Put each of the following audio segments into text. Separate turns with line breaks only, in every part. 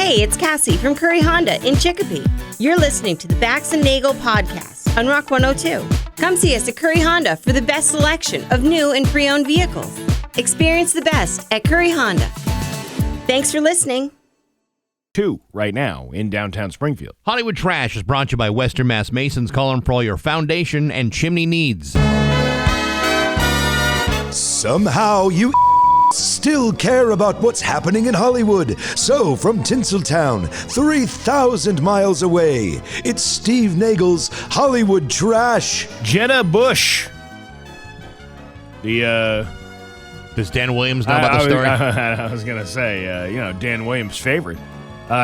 Hey, it's Cassie from Curry Honda in Chicopee. You're listening to the Bax and Nagle podcast on Rock 102. Come see us at Curry Honda for the best selection of new and pre-owned vehicles. Experience the best at Curry Honda. Thanks for listening.
Right now in downtown Springfield.
Hollywood Trash is brought to you by Western Mass Masons. Call them for all your foundation and chimney needs.
Somehow you still care about what's happening in Hollywood. So from Tinseltown, 3,000 miles away, it's Steve Nagle's Hollywood Trash.
Jenna Bush.
Does Dan Williams know about the story?
I was going to say, Dan Williams' favorite.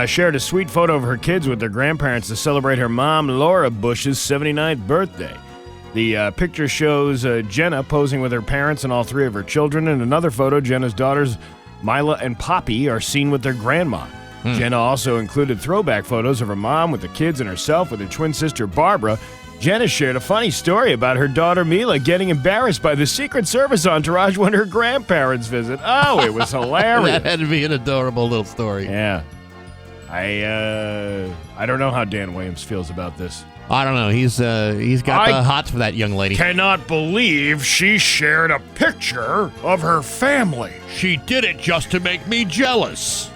Shared a sweet photo of her kids with their grandparents to celebrate her mom, Laura Bush's 79th birthday. The picture shows Jenna posing with her parents and all three of her children. In another photo, Jenna's daughters, Mila and Poppy, are seen with their grandma. Jenna also included throwback photos of her mom with the kids and herself with her twin sister, Barbara. Jenna shared a funny story about her daughter, Mila, getting embarrassed by the Secret Service entourage when her grandparents visit. Oh, it was hilarious.
That had to be an adorable little story.
Yeah. I don't know how Dan Williams feels about this.
I don't know. He's got the hots for that young lady.
Cannot believe she shared a picture of her family.
She did it just to make me jealous.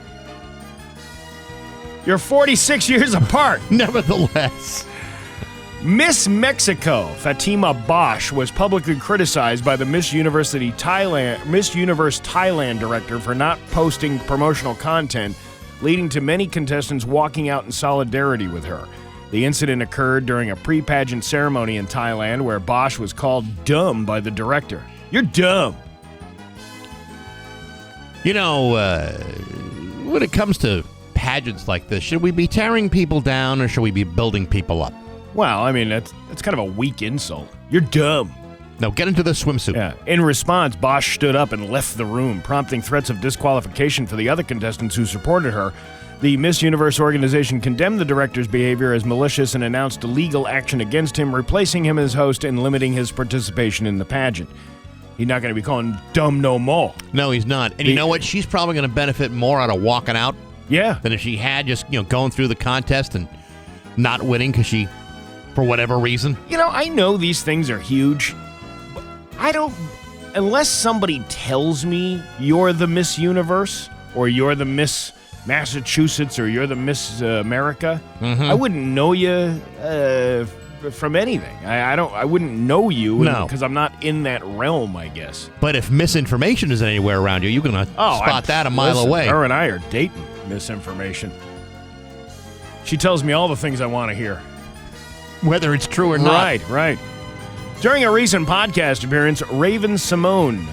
You're 46 years apart.
Nevertheless.
Miss Mexico, Fatima Bosch, was publicly criticized by the Miss Universe Thailand director for not posting promotional content, leading to many contestants walking out in solidarity with her. The incident occurred during a pre-pageant ceremony in Thailand where Bosch was called dumb by the director. You're dumb.
You know, when it comes to pageants like this, should we be tearing people down or should we be building people up?
Well, I mean, that's kind of a weak insult. You're dumb.
No, get into the swimsuit.
Yeah. In response, Bosch stood up and left the room, prompting threats of disqualification for the other contestants who supported her. The Miss Universe organization condemned the director's behavior as malicious and announced legal action against him, replacing him as host and limiting his participation in the pageant. He's not going to be calling dumb no more.
No, he's not. And you know what? She's probably going to benefit more out of walking out than if she had just, going through the contest and not winning because she, for whatever reason.
I know these things are huge. I don't, unless somebody tells me you're the Miss Universe or you're the Miss Massachusetts or you're the Miss America, I wouldn't know you from anything. I wouldn't know you because I'm not in that realm, I guess.
But if misinformation is anywhere around you, you're going to spot that a mile away.
Her and I are dating misinformation. She tells me all the things I want to hear.
Whether it's true or not.
Right. During a recent podcast appearance, Raven Simone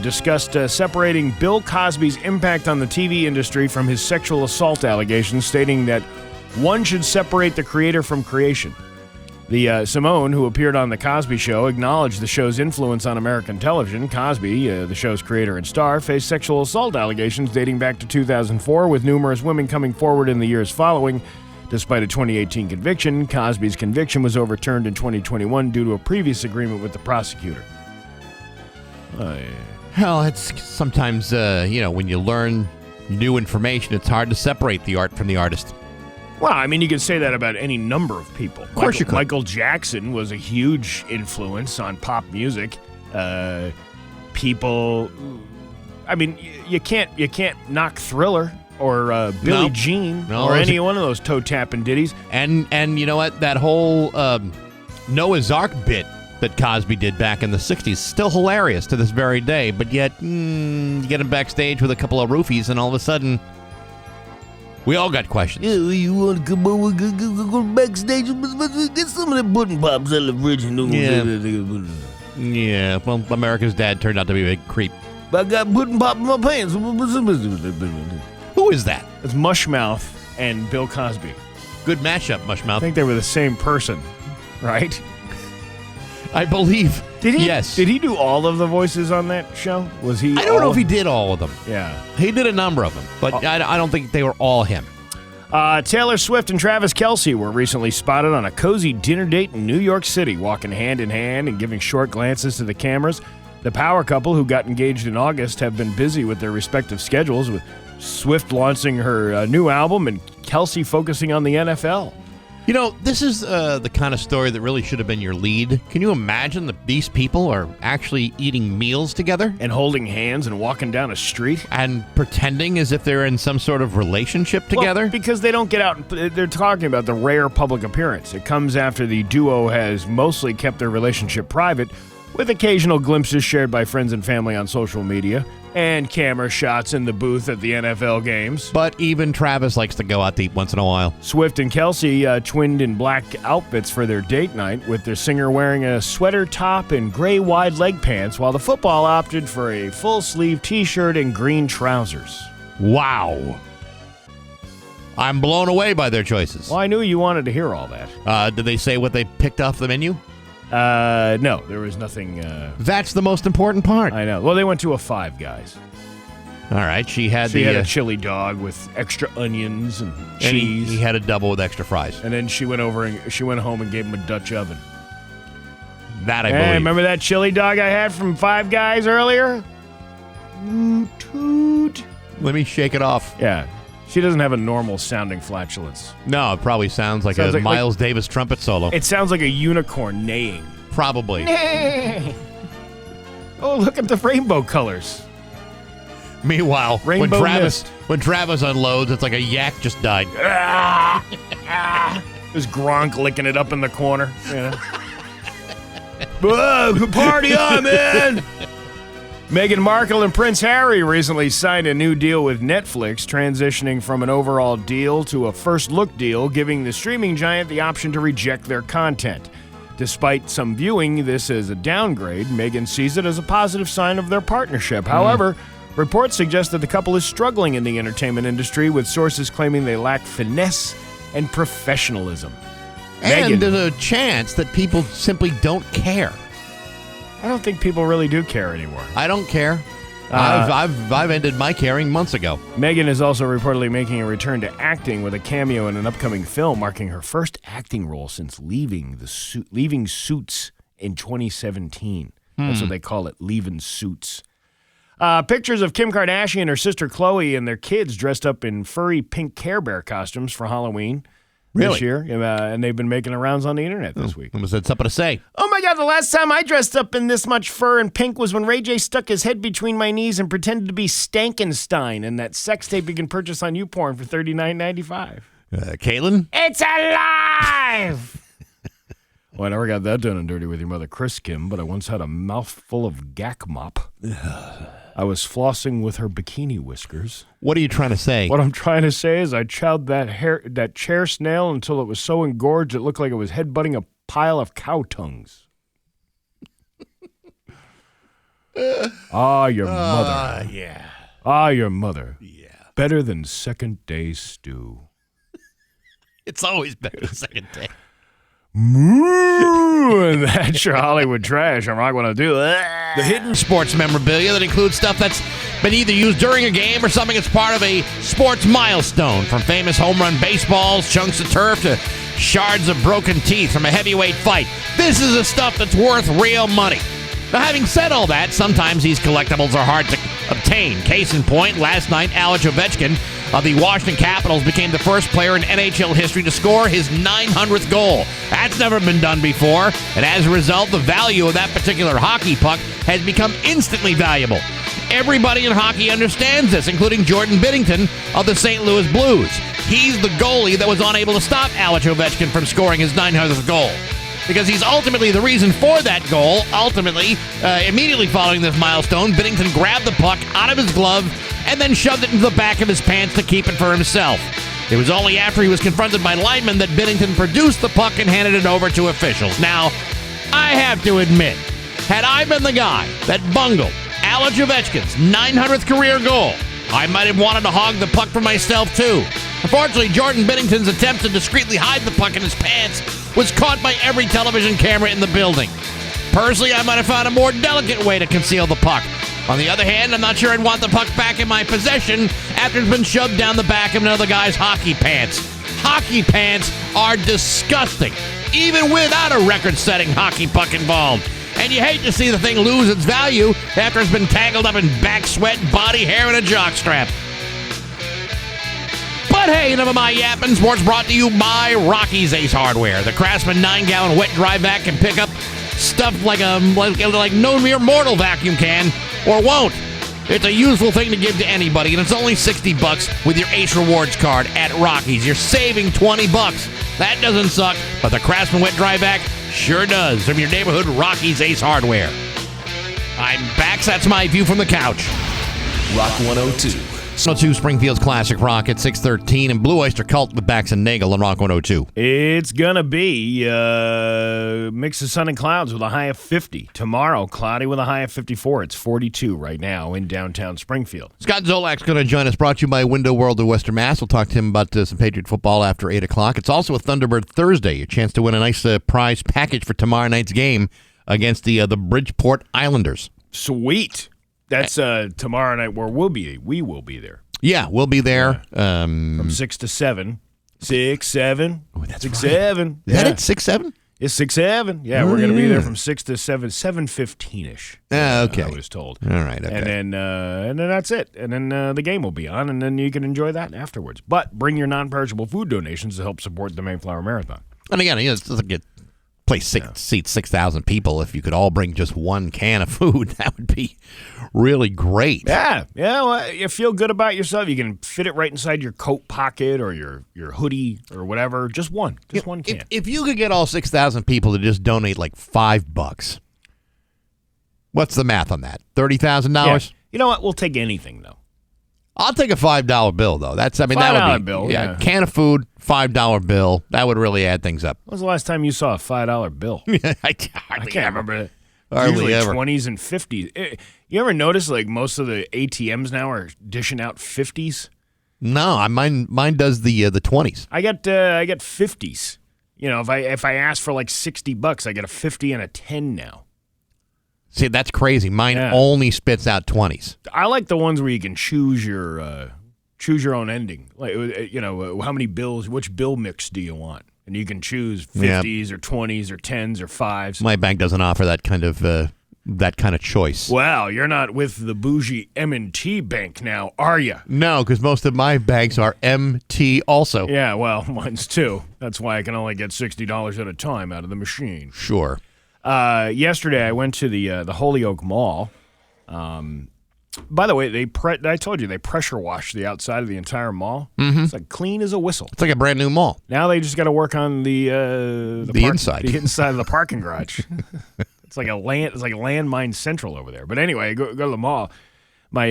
discussed separating Bill Cosby's impact on the TV industry from his sexual assault allegations, stating that one should separate the creator from creation. The Simone, who appeared on The Cosby Show, acknowledged the show's influence on American television. Cosby, the show's creator and star, faced sexual assault allegations dating back to 2004, with numerous women coming forward in the years following. Despite a 2018 conviction, Cosby's conviction was overturned in 2021 due to a previous agreement with the prosecutor.
Well, it's sometimes, when you learn new information, it's hard to separate the art from the artist.
Well, I mean, you could say that about any number of people.
Of course you could.
Michael Jackson was a huge influence on pop music. People, I mean, you can't knock Thriller or Billie Jean or any one of those toe-tapping ditties.
And you know what? That whole Noah's Ark bit that Cosby did back in the 60s is still hilarious to this very day. But yet, you get him backstage with a couple of roofies, and all of a sudden, we all got questions.
Yeah, you want to come over, go backstage, get some of that pudding pops out of the fridge.
Yeah, well, America's dad turned out to be a big creep.
But I got pudding pop in my pants.
Who is that?
It's Mushmouth and Bill Cosby.
Good mashup, Mushmouth.
I think they were the same person, right?
I believe.
Did he?
Yes.
Did he do all of the voices on that show? Was he?
I don't know if he did all of them.
Yeah.
He did a number of them, but I don't think they were all him.
Taylor Swift and Travis Kelce were recently spotted on a cozy dinner date in New York City, walking hand in hand and giving short glances to the cameras. The power couple, who got engaged in August, have been busy with their respective schedules, with Swift launching her new album and Kelsey focusing on the NFL.
You know, this is the kind of story that really should have been your lead. Can you imagine that these people are actually eating meals together?
And holding hands and walking down a street.
And pretending as if they're in some sort of relationship together?
Well, because they don't get out. They're talking about the rare public appearance. It comes after the duo has mostly kept their relationship private, with occasional glimpses shared by friends and family on social media, and camera shots in the booth at the NFL games.
But even Travis likes to go out to eat once in a while.
Swift and Kelsey twinned in black outfits for their date night, with their singer wearing a sweater top and gray wide leg pants, while the football opted for a full-sleeve t-shirt and green trousers.
Wow. I'm blown away by their choices.
Well, I knew you wanted to hear all that.
Did they say what they picked off the menu?
No, there was nothing.
That's the most important part.
I know. Well, they went to a Five Guys.
All right, she had
a chili dog with extra onions and cheese.
He had a double with extra fries.
And then she went home and gave him a Dutch oven.
That I believe.
Remember that chili dog I had from Five Guys earlier? Toot.
Let me shake it off.
Yeah. She doesn't have a normal sounding flatulence.
No, it probably sounds like a Miles Davis trumpet solo.
It sounds like a unicorn neighing.
Probably.
Oh, look at the rainbow colors.
Meanwhile, when
Rainbow
Travis unloads, it's like a yak just died.
There's Gronk licking it up in the corner. You know? Party on, man! Meghan Markle and Prince Harry recently signed a new deal with Netflix, transitioning from an overall deal to a first-look deal, giving the streaming giant the option to reject their content. Despite some viewing this as a downgrade, Meghan sees it as a positive sign of their partnership. However, reports suggest that the couple is struggling in the entertainment industry, with sources claiming they lack finesse and professionalism.
And there's a chance that people simply don't care.
I don't think people really do care anymore.
I don't care. I've ended my caring months ago.
Meghan is also reportedly making a return to acting with a cameo in an upcoming film, marking her first acting role since leaving Suits in 2017. That's what they call it, leaving Suits. Pictures of Kim Kardashian, her sister Khloe, and their kids dressed up in furry pink Care Bear costumes for Halloween. This year, and they've been making the rounds on the internet this week.
Was that something to say?
Oh my God, the last time I dressed up in this much fur and pink was when Ray J stuck his head between my knees and pretended to be Stankenstein in that sex tape you can purchase on YouPorn for $39.95.
Caitlin?
It's alive! Well, I never got that done and dirty with your mother, Chris Kim, but I once had a mouthful of Gak Mop. I was flossing with her bikini whiskers.
What are you trying to say?
What I'm trying to say is I chowed that chair snail until it was so engorged it looked like it was headbutting a pile of cow tongues. Your mother.
Yeah.
Your mother.
Yeah.
Better than second day stew.
It's always better the second day.
Moo! And that's your Hollywood trash. I'm not going to do that.
The hidden sports memorabilia that includes stuff that's been either used during a game or something that's part of a sports milestone, from famous home run baseballs, chunks of turf, to shards of broken teeth from a heavyweight fight. This is the stuff that's worth real money. Now, having said all that, sometimes these collectibles are hard to obtain. Case in point, last night, Alex Ovechkin of the Washington Capitals became the first player in NHL history to score his 900th goal. That's never been done before, and as a result, the value of that particular hockey puck has become instantly valuable. Everybody in hockey understands this, including Jordan Binnington of the St. Louis Blues. He's the goalie that was unable to stop Alex Ovechkin from scoring his 900th goal, because he's ultimately the reason for that goal. Ultimately, immediately following this milestone, Binnington grabbed the puck out of his glove and then shoved it into the back of his pants to keep it for himself. It was only after he was confronted by linemen that Binnington produced the puck and handed it over to officials. Now, I have to admit, had I been the guy that bungled Alex Ovechkin's 900th career goal, I might have wanted to hog the puck for myself too. Unfortunately, Jordan Binnington's attempt to discreetly hide the puck in his pants was caught by every television camera in the building. Personally, I might have found a more delicate way to conceal the puck. On the other hand, I'm not sure I'd want the puck back in my possession after it's been shoved down the back of another guy's hockey pants. Hockey pants are disgusting, even without a record-setting hockey puck involved. And you hate to see the thing lose its value after it's been tangled up in back sweat, body hair, and a jockstrap. But hey, never mind yapping. Sports brought to you by Rocky's Ace Hardware. The Craftsman 9-gallon wet dry vac can pick up stuff like no mere mortal vacuum can or won't. It's a useful thing to give to anybody, and it's only $60 with your Ace Rewards card at Rocky's. You're saving $20. That doesn't suck, but the Craftsman wet dry vac sure does. From your neighborhood Rocky's Ace Hardware. I'm Bax. That's my view from the couch.
Rock 102.
102 Springfield's Classic Rock at 6:13 and Blue Oyster Cult with Bax and Nagle on Rock 102.
It's going to be a mix of sun and clouds with a high of 50. Tomorrow, cloudy with a high of 54. It's 42 right now in downtown Springfield.
Scott Zolak's going to join us, brought to you by Window World of Western Mass. We'll talk to him about some Patriot football after 8 o'clock. It's also a Thunderbird Thursday, a chance to win a nice prize package for tomorrow night's game against the Bridgeport Islanders.
Sweet. That's tomorrow night where we will be there.
Yeah, we'll be there.
From 6 to 7. 6, 7.
Oh, that's
6,
right.
7.
Is that it? 6, 7?
It's 6, 7. Yeah, we're going to be there from 6 to 7, 7:15-ish.
Okay.
I was told.
All right, okay.
And then that's it. And then the game will be on, and then you can enjoy that afterwards. But bring your non-perishable food donations to help support the Mayflower Marathon.
And again, it's like a place seats 6,000 people. If you could all bring just one can of food, that would be really great.
Yeah. Well, you feel good about yourself. You can fit it right inside your coat pocket or your hoodie or whatever. Just one can.
If you could get all 6,000 people to just donate like $5, what's the math on that? $30,000?
Yeah. You know what? We'll take anything, though.
I'll take a $5 bill, though. That would be
$5 bill,
yeah.
yeah.
Can of food, $5 bill. That would really add things up.
When was the last time you saw a $5 bill?
I
can't remember it.
Hardly
Usually
ever.
20s and 50s. You ever notice like most of the ATMs now are dishing out 50s?
No, mine does the 20s.
I get 50s. You know, if I ask for like $60, I get a 50 and a 10 now.
See, that's crazy. Mine only spits out 20s.
I like the ones where you can choose your own ending. Like how many bills, which bill mix do you want? And you can choose 50s or 20s or 10s or 5s.
My bank doesn't offer that kind of choice.
Well, you're not with the bougie M&T Bank now, are you?
No, because most of my banks are MT also.
Yeah, well, mine's too. That's why I can only get $60 at a time out of the machine.
Sure.
Yesterday, I went to the Holyoke Mall. By the way, I told you they pressure washed the outside of the entire mall. Mm-hmm. It's like clean as a whistle.
It's like a brand new mall.
Now they just got to work on the
inside,
the inside of the parking garage. It's like landmine central over there. But anyway, go to the mall. My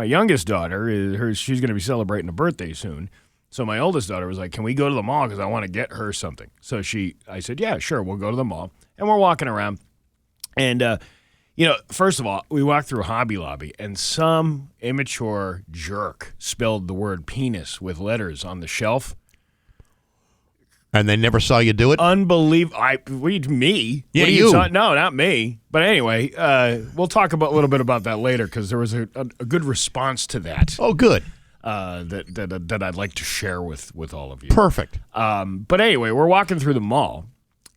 youngest daughter she's going to be celebrating a birthday soon. So my oldest daughter was like, "Can we go to the mall because I want to get her something?" So I said, "Yeah, sure, we'll go to the mall." And we're walking around, and first of all, we walked through Hobby Lobby, and some immature jerk spelled the word penis with letters on the shelf.
And they never saw you do it?
Unbelievable. Me?
Yeah,
what are
you.
No, not me. But anyway, we'll talk a little bit about that later because there was a good response to that.
Oh, good.
That I'd like to share with all of you.
Perfect.
But anyway, we're walking through the mall,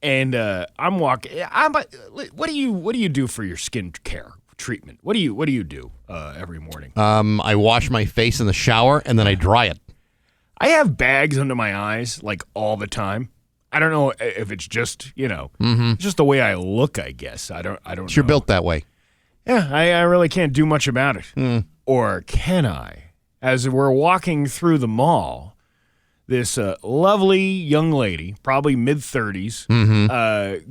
and I'm walking. What do you do for your skin care treatment? What do you do every morning?
I wash my face in the shower and then I dry it.
I have bags under my eyes like all the time. I don't know if it's just it's just the way I look. I guess I don't.
You're
know.
built that way.
Yeah, I really can't do much about it. Or can I? As we're walking through the mall, this lovely young lady, probably mid-30s,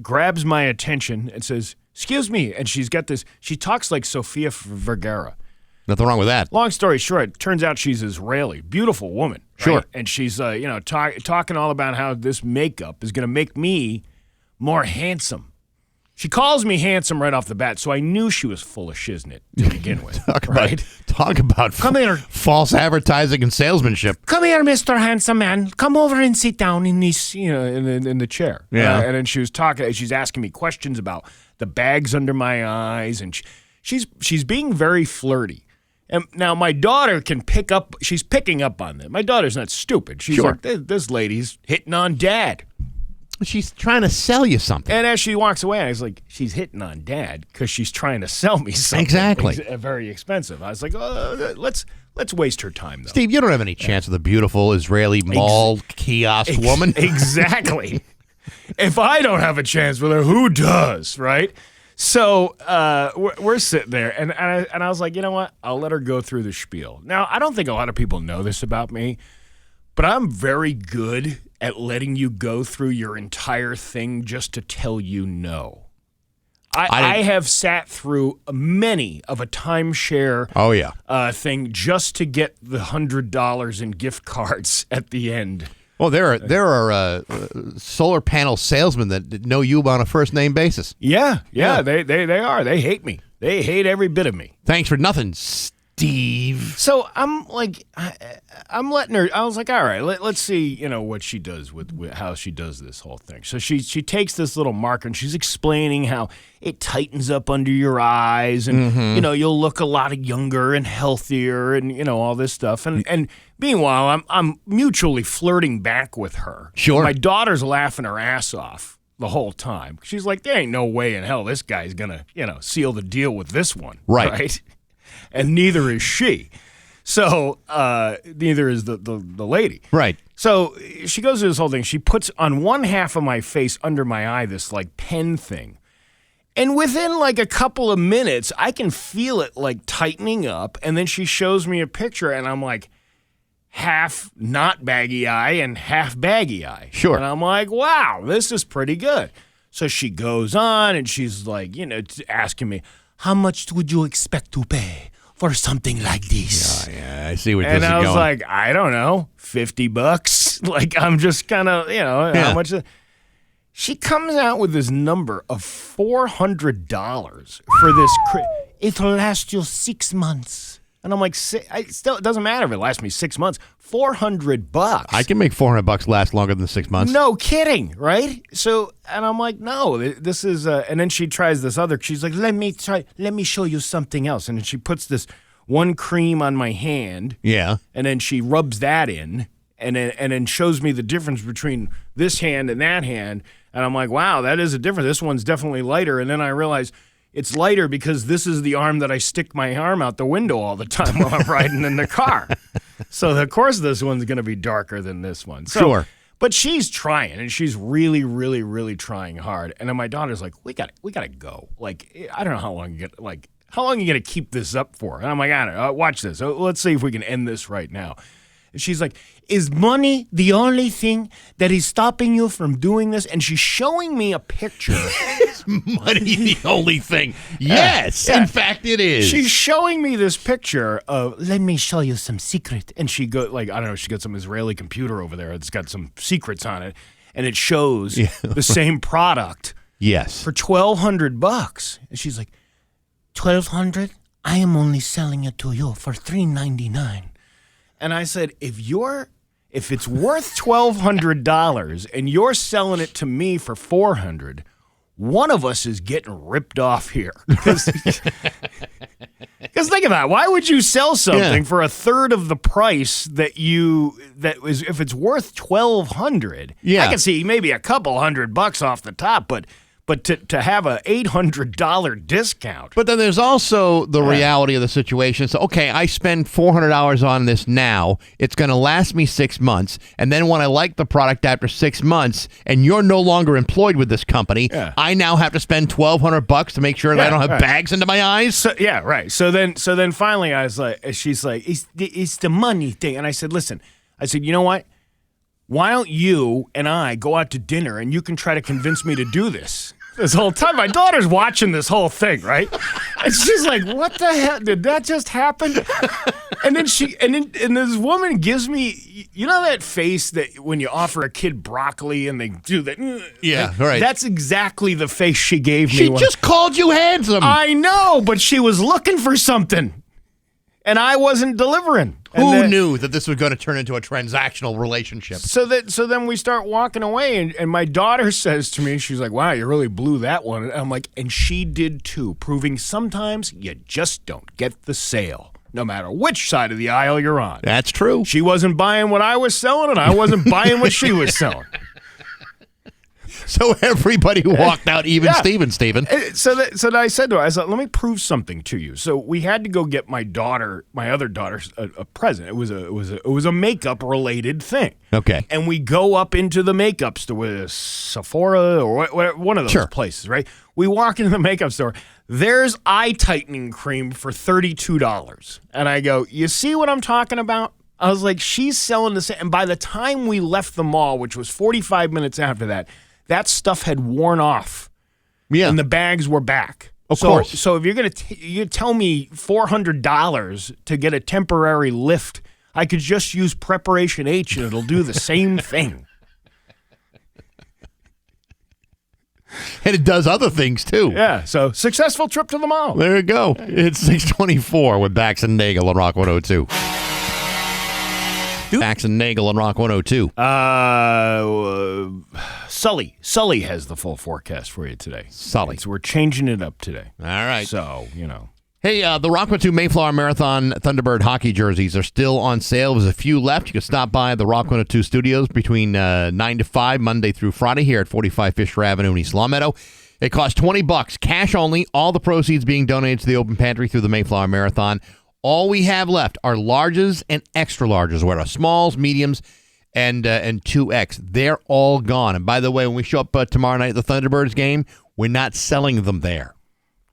grabs my attention and says, "Excuse me." And she's got this, she talks like Sofia Vergara.
Nothing wrong with that.
Long story short, it turns out she's Israeli. Beautiful woman. Right?
Sure.
And she's, talking all about how this makeup is going to make me more handsome. She calls me handsome right off the bat, so I knew she was full of shiznit to begin with.
Talk about
Come here.
False advertising and salesmanship.
Come here, Mr. Handsome Man. Come over and sit down in this, in the chair.
Yeah.
And then she was talking. She's asking me questions about the bags under my eyes, and she's being very flirty. And now my daughter can pick up. She's picking up on that. My daughter's not stupid. She's
Sure.
like, this lady's hitting on Dad.
She's trying to sell you something.
And as she walks away, I was like, she's hitting on Dad because she's trying to sell me something.
Exactly.
Very expensive. I was like, let's let's waste her time, though.
Steve, you don't have any chance with a beautiful Israeli mall kiosk woman.
Exactly. If I don't have a chance with her, who does, right? So we're sitting there, and I was like, you know what? I'll let her go through the spiel. Now, I don't think a lot of people know this about me, but I'm very good at letting you go through your entire thing just to tell you no. I have sat through many of a timeshare thing just to get the $100 in gift cards at the end.
Well, there are solar panel salesmen that know you on a first name basis.
Yeah. They are. They hate me. They hate every bit of me.
Thanks for nothing, Steve.
So I'm like, I'm letting her. I was like, all right, let's see, what she does with how she does this whole thing. So she takes this little marker and she's explaining how it tightens up under your eyes, and you'll look a lot younger and healthier, and all this stuff. And meanwhile, I'm mutually flirting back with her.
Sure,
my daughter's laughing her ass off the whole time. She's like, there ain't no way in hell this guy's gonna seal the deal with this one, right? And neither is she. So neither is the lady.
Right.
So she goes through this whole thing. She puts on one half of my face under my eye this like pen thing. And within like a couple of minutes, I can feel it like tightening up. And then she shows me a picture and I'm like, half not baggy eye and half baggy eye.
Sure.
And I'm like, wow, this is pretty good. So she goes on and she's like, asking me, how much would you expect to pay for something like this?
Yeah, I see where this is going.
And I was like, I don't know, $50. Like, I'm just kind of, how much. She comes out with this number of $400 for this. It'll last you 6 months. And I'm like, it doesn't matter if it lasts me 6 months. $400.
I can make $400 last longer than 6 months.
No kidding, right? So, and I'm like, no, this is. And then she tries this other. She's like, let me show you something else. And then she puts this one cream on my hand.
Yeah.
And then she rubs that in, and then shows me the difference between this hand and that hand. And I'm like, wow, that is a difference. This one's definitely lighter. And then I realize it's lighter because this is the arm that I stick my arm out the window all the time while I'm riding in the car. So, of course, this one's going to be darker than this one. So,
sure.
But she's trying, and she's really, really, really trying hard. And then my daughter's like, we got to go. Like, I don't know how long how long are you going to keep this up for? And I'm like, I don't know. Watch this. Let's see if we can end this right now. And she's like, is money the only thing that is stopping you from doing this? And she's showing me a picture.
Is money the only thing? Yes,
Yeah.
In fact, it is.
She's showing me this picture of, let me show you some secret. And she I don't know, she got some Israeli computer over there. It's got some secrets on it. And it shows the same product.
Yes.
For $1,200. And she's like, $1,200? I am only selling it to you for $399. And I said, if it's worth $1,200 and you're selling it to me for $400, one of us is getting ripped off here. Because think of that. Why would you sell something for a third of the price if it's worth $1,200?
Yeah.
I can see maybe a couple $100 off the top, but to have a $800 discount.
But then there's also the reality of the situation. So, okay, I spend $400 on this now. It's going to last me 6 months. And then when I like the product after 6 months and you're no longer employed with this company, I now have to spend $1,200 to make sure that I don't have bags under my eyes?
So, yeah, right. So then finally I was like, she's like, it's the money thing. And I said, listen, you know what? Why don't you and I go out to dinner and you can try to convince me to do this? This whole time, my daughter's watching this whole thing, right? And she's like, "What the hell? Did that just happen?" And then this woman gives me, that face that when you offer a kid broccoli and they do that.
Yeah, right.
That's exactly the face she gave me.
She just called you handsome.
I know, but she was looking for something, and I wasn't delivering.
Who knew that this was going to turn into a transactional relationship?
So then we start walking away, and my daughter says to me, she's like, wow, you really blew that one. And I'm like, and she did too, proving sometimes you just don't get the sale, no matter which side of the aisle you're on.
That's true.
She wasn't buying what I was selling, and I wasn't buying what she was selling.
So everybody walked out even Steven.
So I said to her, I said, let me prove something to you. So we had to go get my other daughter, a present. It was a makeup related thing.
Okay.
And we go up into the makeup store, with Sephora or one of those places, right? We walk into the makeup store. There's eye tightening cream for $32. And I go, you see what I'm talking about? I was like, she's selling this. And by the time we left the mall, which was 45 minutes after that stuff had worn off.
Yeah.
And the bags were back.
Of course.
So if you're going to tell me $400 to get a temporary lift, I could just use Preparation H and it'll do the same thing.
And it does other things, too.
Yeah, so successful trip to the mall.
There you go. It's 6:24 with Bax and Nagle on Rock 102. Bax and Nagle on Rock 102.
Sully has the full forecast for you today.
Sully.
So we're changing it up today.
All right.
So,
Hey, the Rock 102 Mayflower Marathon Thunderbird hockey jerseys are still on sale. There's a few left. You can stop by the Rock 102 studios between 9 to 5, Monday through Friday here at 45 Fisher Avenue in East Longmeadow. It costs $20, cash only. All the proceeds being donated to the Open Pantry through the Mayflower Marathon. All we have left are larges and extra larges, where are smalls, mediums, and 2X. They're all gone. And by the way, when we show up tomorrow night at the Thunderbirds game, we're not selling them there.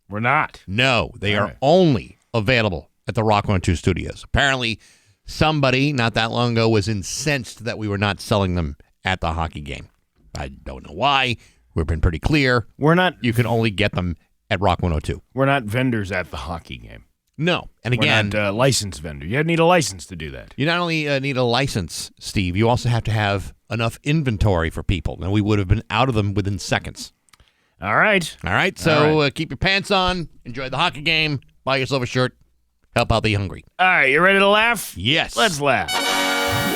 We're not.
No, they are only available at the Rock 102 studios. Apparently, somebody not that long ago was incensed that we were not selling them at the hockey game. I don't know why. We've been pretty clear.
We're not.
You can only get them at Rock 102.
We're not vendors at the hockey game.
No. And again,
we're not a licensed vendor. You need a license to do that.
You not only need a license, Steve, you also have to have enough inventory for people. And we would have been out of them within seconds.
All right.
All right. So keep your pants on. Enjoy the hockey game. Buy yourself a shirt. Help out the hungry.
All right. You ready to laugh?
Yes.
Let's laugh.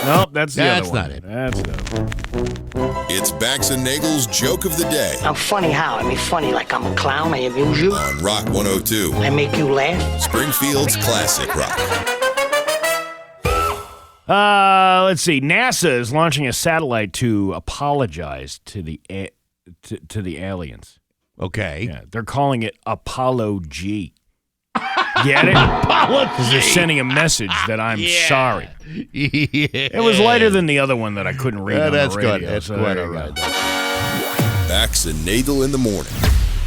Nope, that's the other one.
Not it.
That's the other one.
It's Bax and Nagle's Joke of the Day
I'm funny how? I mean, funny like I'm a clown. I amuse you.
on Rock 102,
I make you laugh.
Springfield's classic rock.
Let's see. NASA is launching a satellite to apologize to the to the aliens.
Okay.
Yeah, they're calling it Apollo G. Get it? Because they're sending a message that I'm sorry.
Yeah.
It was lighter than the other one that I couldn't read on
That's
the radio.
good. That's
so
quite
there
all
you
right.
go.
Bax and Nagle in the morning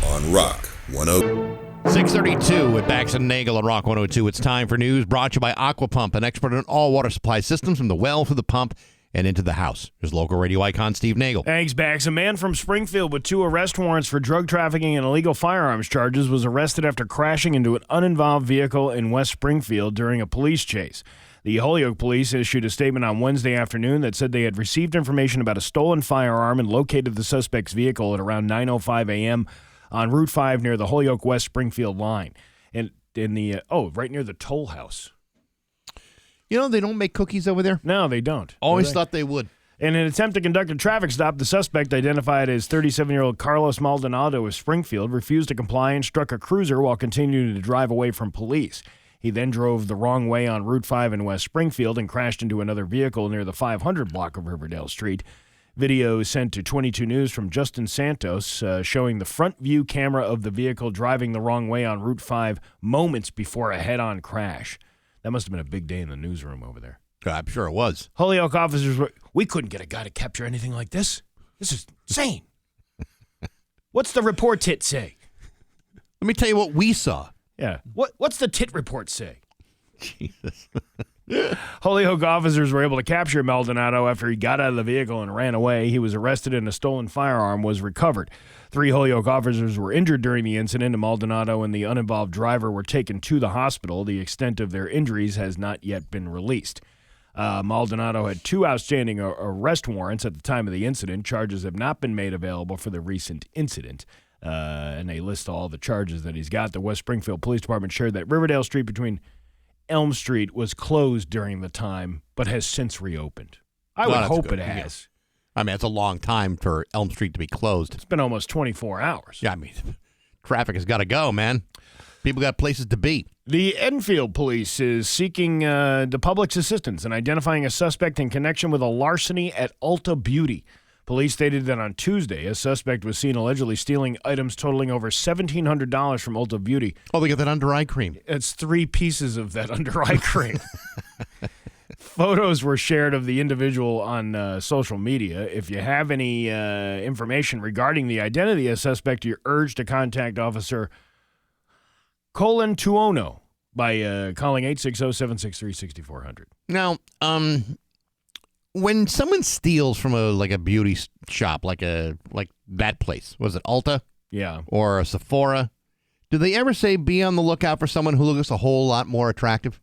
on Rock 102.
6:32 with Bax and Nagle on Rock 102. It's time for news brought to you by Aquapump, an expert in all water supply systems from the well to the pump and into the house. Here's local radio icon Steve Nagle.
Thanks, Bax. A man from Springfield with 2 arrest warrants for drug trafficking and illegal firearms charges was arrested after crashing into an uninvolved vehicle in West Springfield during a police chase. The Holyoke police issued a statement on Wednesday afternoon that said they had received information about a stolen firearm and located the suspect's vehicle at around 9:05 a.m. on Route 5 near the Holyoke-West Springfield line. And right near the toll house.
You know, they don't make cookies over there?
No, they don't.
Always thought they would.
In an attempt to conduct a traffic stop, the suspect, identified as 37-year-old Carlos Maldonado of Springfield, refused to comply and struck a cruiser while continuing to drive away from police. He then drove the wrong way on Route 5 in West Springfield and crashed into another vehicle near the 500 block of Riverdale Street. Video sent to 22 News from Justin Santos showing the front view camera of the vehicle driving the wrong way on Route 5 moments before a head-on crash. That must have been a big day in the newsroom over there.
I'm sure it was.
Holyoke officers we couldn't get a guy to capture anything like this. This is insane. What's the report tit say?
Let me tell you what we saw.
Yeah. What's the tit report say?
Jesus.
Holyoke officers were able to capture Maldonado after he got out of the vehicle and ran away. He was arrested and a stolen firearm was recovered. 3 Holyoke officers were injured during the incident, and Maldonado and the uninvolved driver were taken to the hospital. The extent of their injuries has not yet been released. Maldonado had 2 outstanding arrest warrants at the time of the incident. Charges have not been made available for the recent incident. And they list all the charges that he's got. The West Springfield Police Department shared that Riverdale Street between Elm Street was closed during the time, but has since reopened. I would hope it has.
Yeah. I mean, it's a long time for Elm Street to be closed.
It's been almost 24 hours.
Yeah, I mean, traffic has got to go, man. People got places to be.
The Enfield police is seeking the public's assistance in identifying a suspect in connection with a larceny at Ulta Beauty. Police stated that on Tuesday, a suspect was seen allegedly stealing items totaling over $1,700 from Ulta Beauty.
Oh, they got that under eye cream.
It's 3 pieces of that under eye cream. Photos were shared of the individual on social media. If you have any information regarding the identity of the suspect, you're urged to contact Officer Colin Tuono by calling 860-763-6400.
Now, when someone steals from a beauty shop, like that place, was it Ulta?
Yeah.
Or a Sephora? Do they ever say be on the lookout for someone who looks a whole lot more attractive?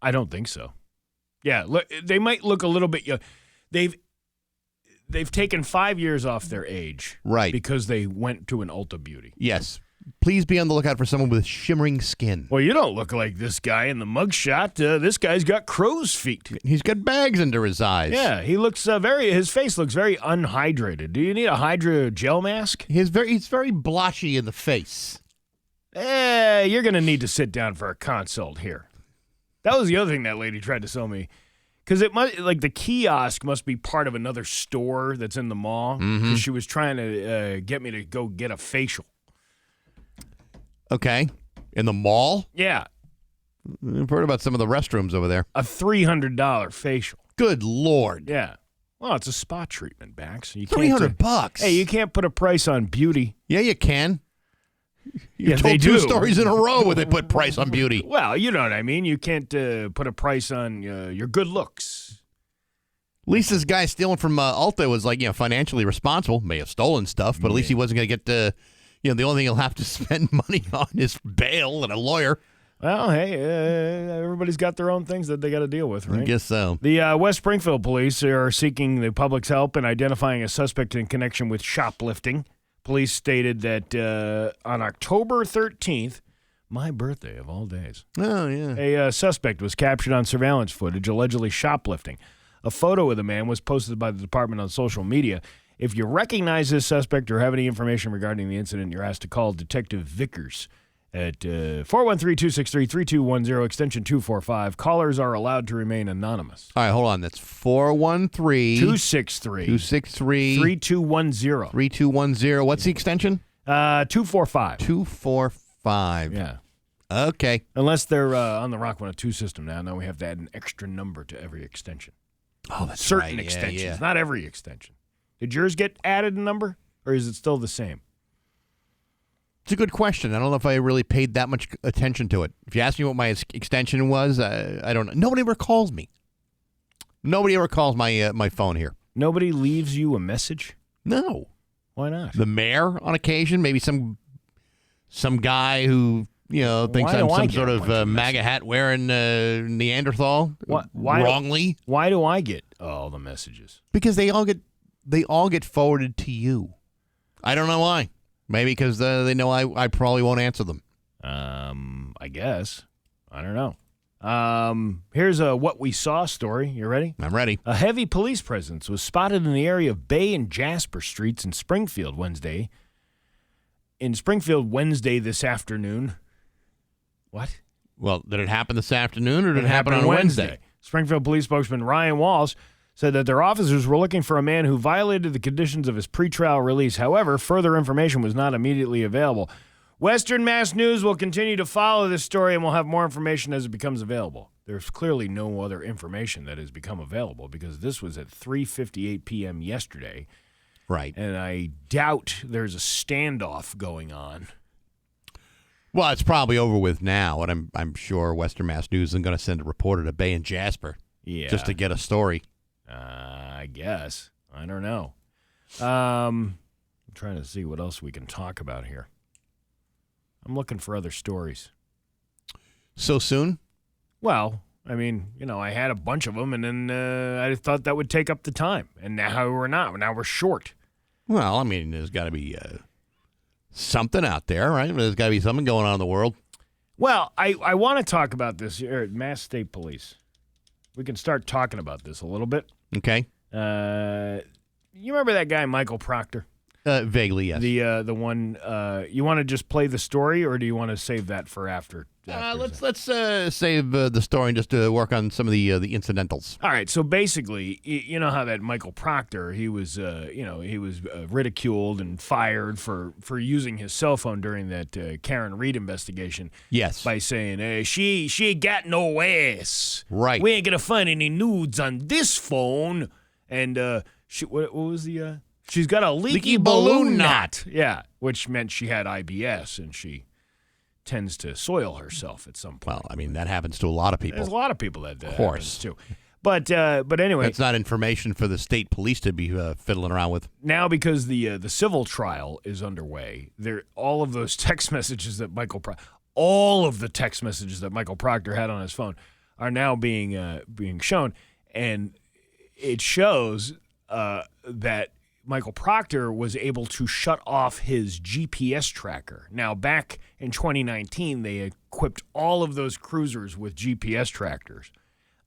I don't think so. Yeah, look, they might look a little bit young. They've taken 5 years off their age,
right?
Because they went to an Ulta Beauty.
Yes. Please be on the lookout for someone with shimmering skin.
Well, you don't look like this guy in the mugshot. This guy's got crow's feet.
He's got bags under his eyes.
Yeah, he looks his face looks very unhydrated. Do you need a hydrogel mask?
He's very blotchy in the face.
You're going to need to sit down for a consult here. That was the other thing that lady tried to sell me. Because it must, the kiosk must be part of another store that's in the mall. Because she was trying to get me to go get a facial.
Okay. In the mall?
Yeah.
I've heard about some of the restrooms over there.
A $300 facial.
Good Lord.
Yeah. Well, it's a spa treatment, Bax.
$300.
Hey, you can't put a price on beauty.
Yeah, you can.
Yeah,
told
they
two
do.
Stories in a row where they put price on beauty.
Well, you know what I mean. You can't put a price on your good looks.
At least this guy stealing from Ulta was financially responsible. May have stolen stuff, but at least he wasn't going to get the only thing he'll have to spend money on is bail and a lawyer.
Well, hey, everybody's got their own things that they got to deal with, right?
I guess so.
The West Springfield police are seeking the public's help in identifying a suspect in connection with shoplifting. Police stated that on October 13th, my birthday of all days, a suspect was captured on surveillance footage allegedly shoplifting. A photo of the man was posted by the department on social media. If you recognize this suspect or have any information regarding the incident, you're asked to call Detective Vickers at 413-263-3210, extension 245. Callers are allowed to remain anonymous.
All right, hold on. That's 413-263-3210. 3210. What's the extension?
245.
245.
Yeah.
Okay.
Unless they're on the Rock 102 system now. Now we have to add an extra number to every extension.
Oh, that's
certain
right.
extensions,
yeah.
not every extension. Did yours get added a number, or is it still the same?
It's a good question. I don't know if I really paid that much attention to it. If you ask me what my extension was, I don't know. Nobody ever calls me. Nobody ever calls my phone here.
Nobody leaves you a message?
No.
Why not?
The mayor on occasion, maybe some guy who thinks I'm some sort of MAGA hat wearing Neanderthal. Wrongly.
Why do I get all the messages?
Because they all get forwarded to you. I don't know why. Maybe because they know I probably won't answer them.
I guess. I don't know. Here's a what we saw story. You ready?
I'm ready.
A heavy police presence was spotted in the area of Bay and Jasper Streets in Springfield Wednesday. This afternoon. What?
Well, did it happen this afternoon or did it happen on Wednesday?
Springfield police spokesman Ryan Walls said that their officers were looking for a man who violated the conditions of his pretrial release. However, further information was not immediately available. Western Mass News will continue to follow this story, and we'll have more information as it becomes available. There's clearly no other information that has become available because this was at 3:58 p.m. yesterday.
Right.
And I doubt there's a standoff going on.
Well, it's probably over with now, and I'm sure Western Mass News isn't going to send a reporter to Bay and Jasper just to get a story.
I guess. I don't know. I'm trying to see what else we can talk about here. I'm looking for other stories.
So soon?
Well, I mean, I had a bunch of them, and then I thought that would take up the time. And now we're not. Now we're short.
Well, I mean, there's got to be something out there, right? There's got to be something going on in the world.
Well, I want to talk about this here at Mass State Police. We can start talking about this a little bit.
Okay.
You remember that guy, Michael Proctor?
Vaguely, yes.
The one you want to just play the story, or do you want to save that for after?
Let's save the story and just work on some of the incidentals.
All right. So basically, you know how that Michael Proctor, he was ridiculed and fired for using his cell phone during that Karen Reed investigation.
Yes.
By saying, hey, she ain't got no ass.
Right.
We ain't gonna find any nudes on this phone. And what was the? She's got a leaky balloon knot. Yeah, which meant she had IBS, and she tends to soil herself at some point.
Well, I mean, that happens to a lot of people.
There's a lot of people that
of course
too. But anyway,
that's not information for the state police to be fiddling around with.
Now, because the civil trial is underway, all of those text messages that Michael Proctor had on his phone are now being shown, and it shows that Michael Proctor was able to shut off his GPS tracker. Now, back in 2019, they equipped all of those cruisers with GPS trackers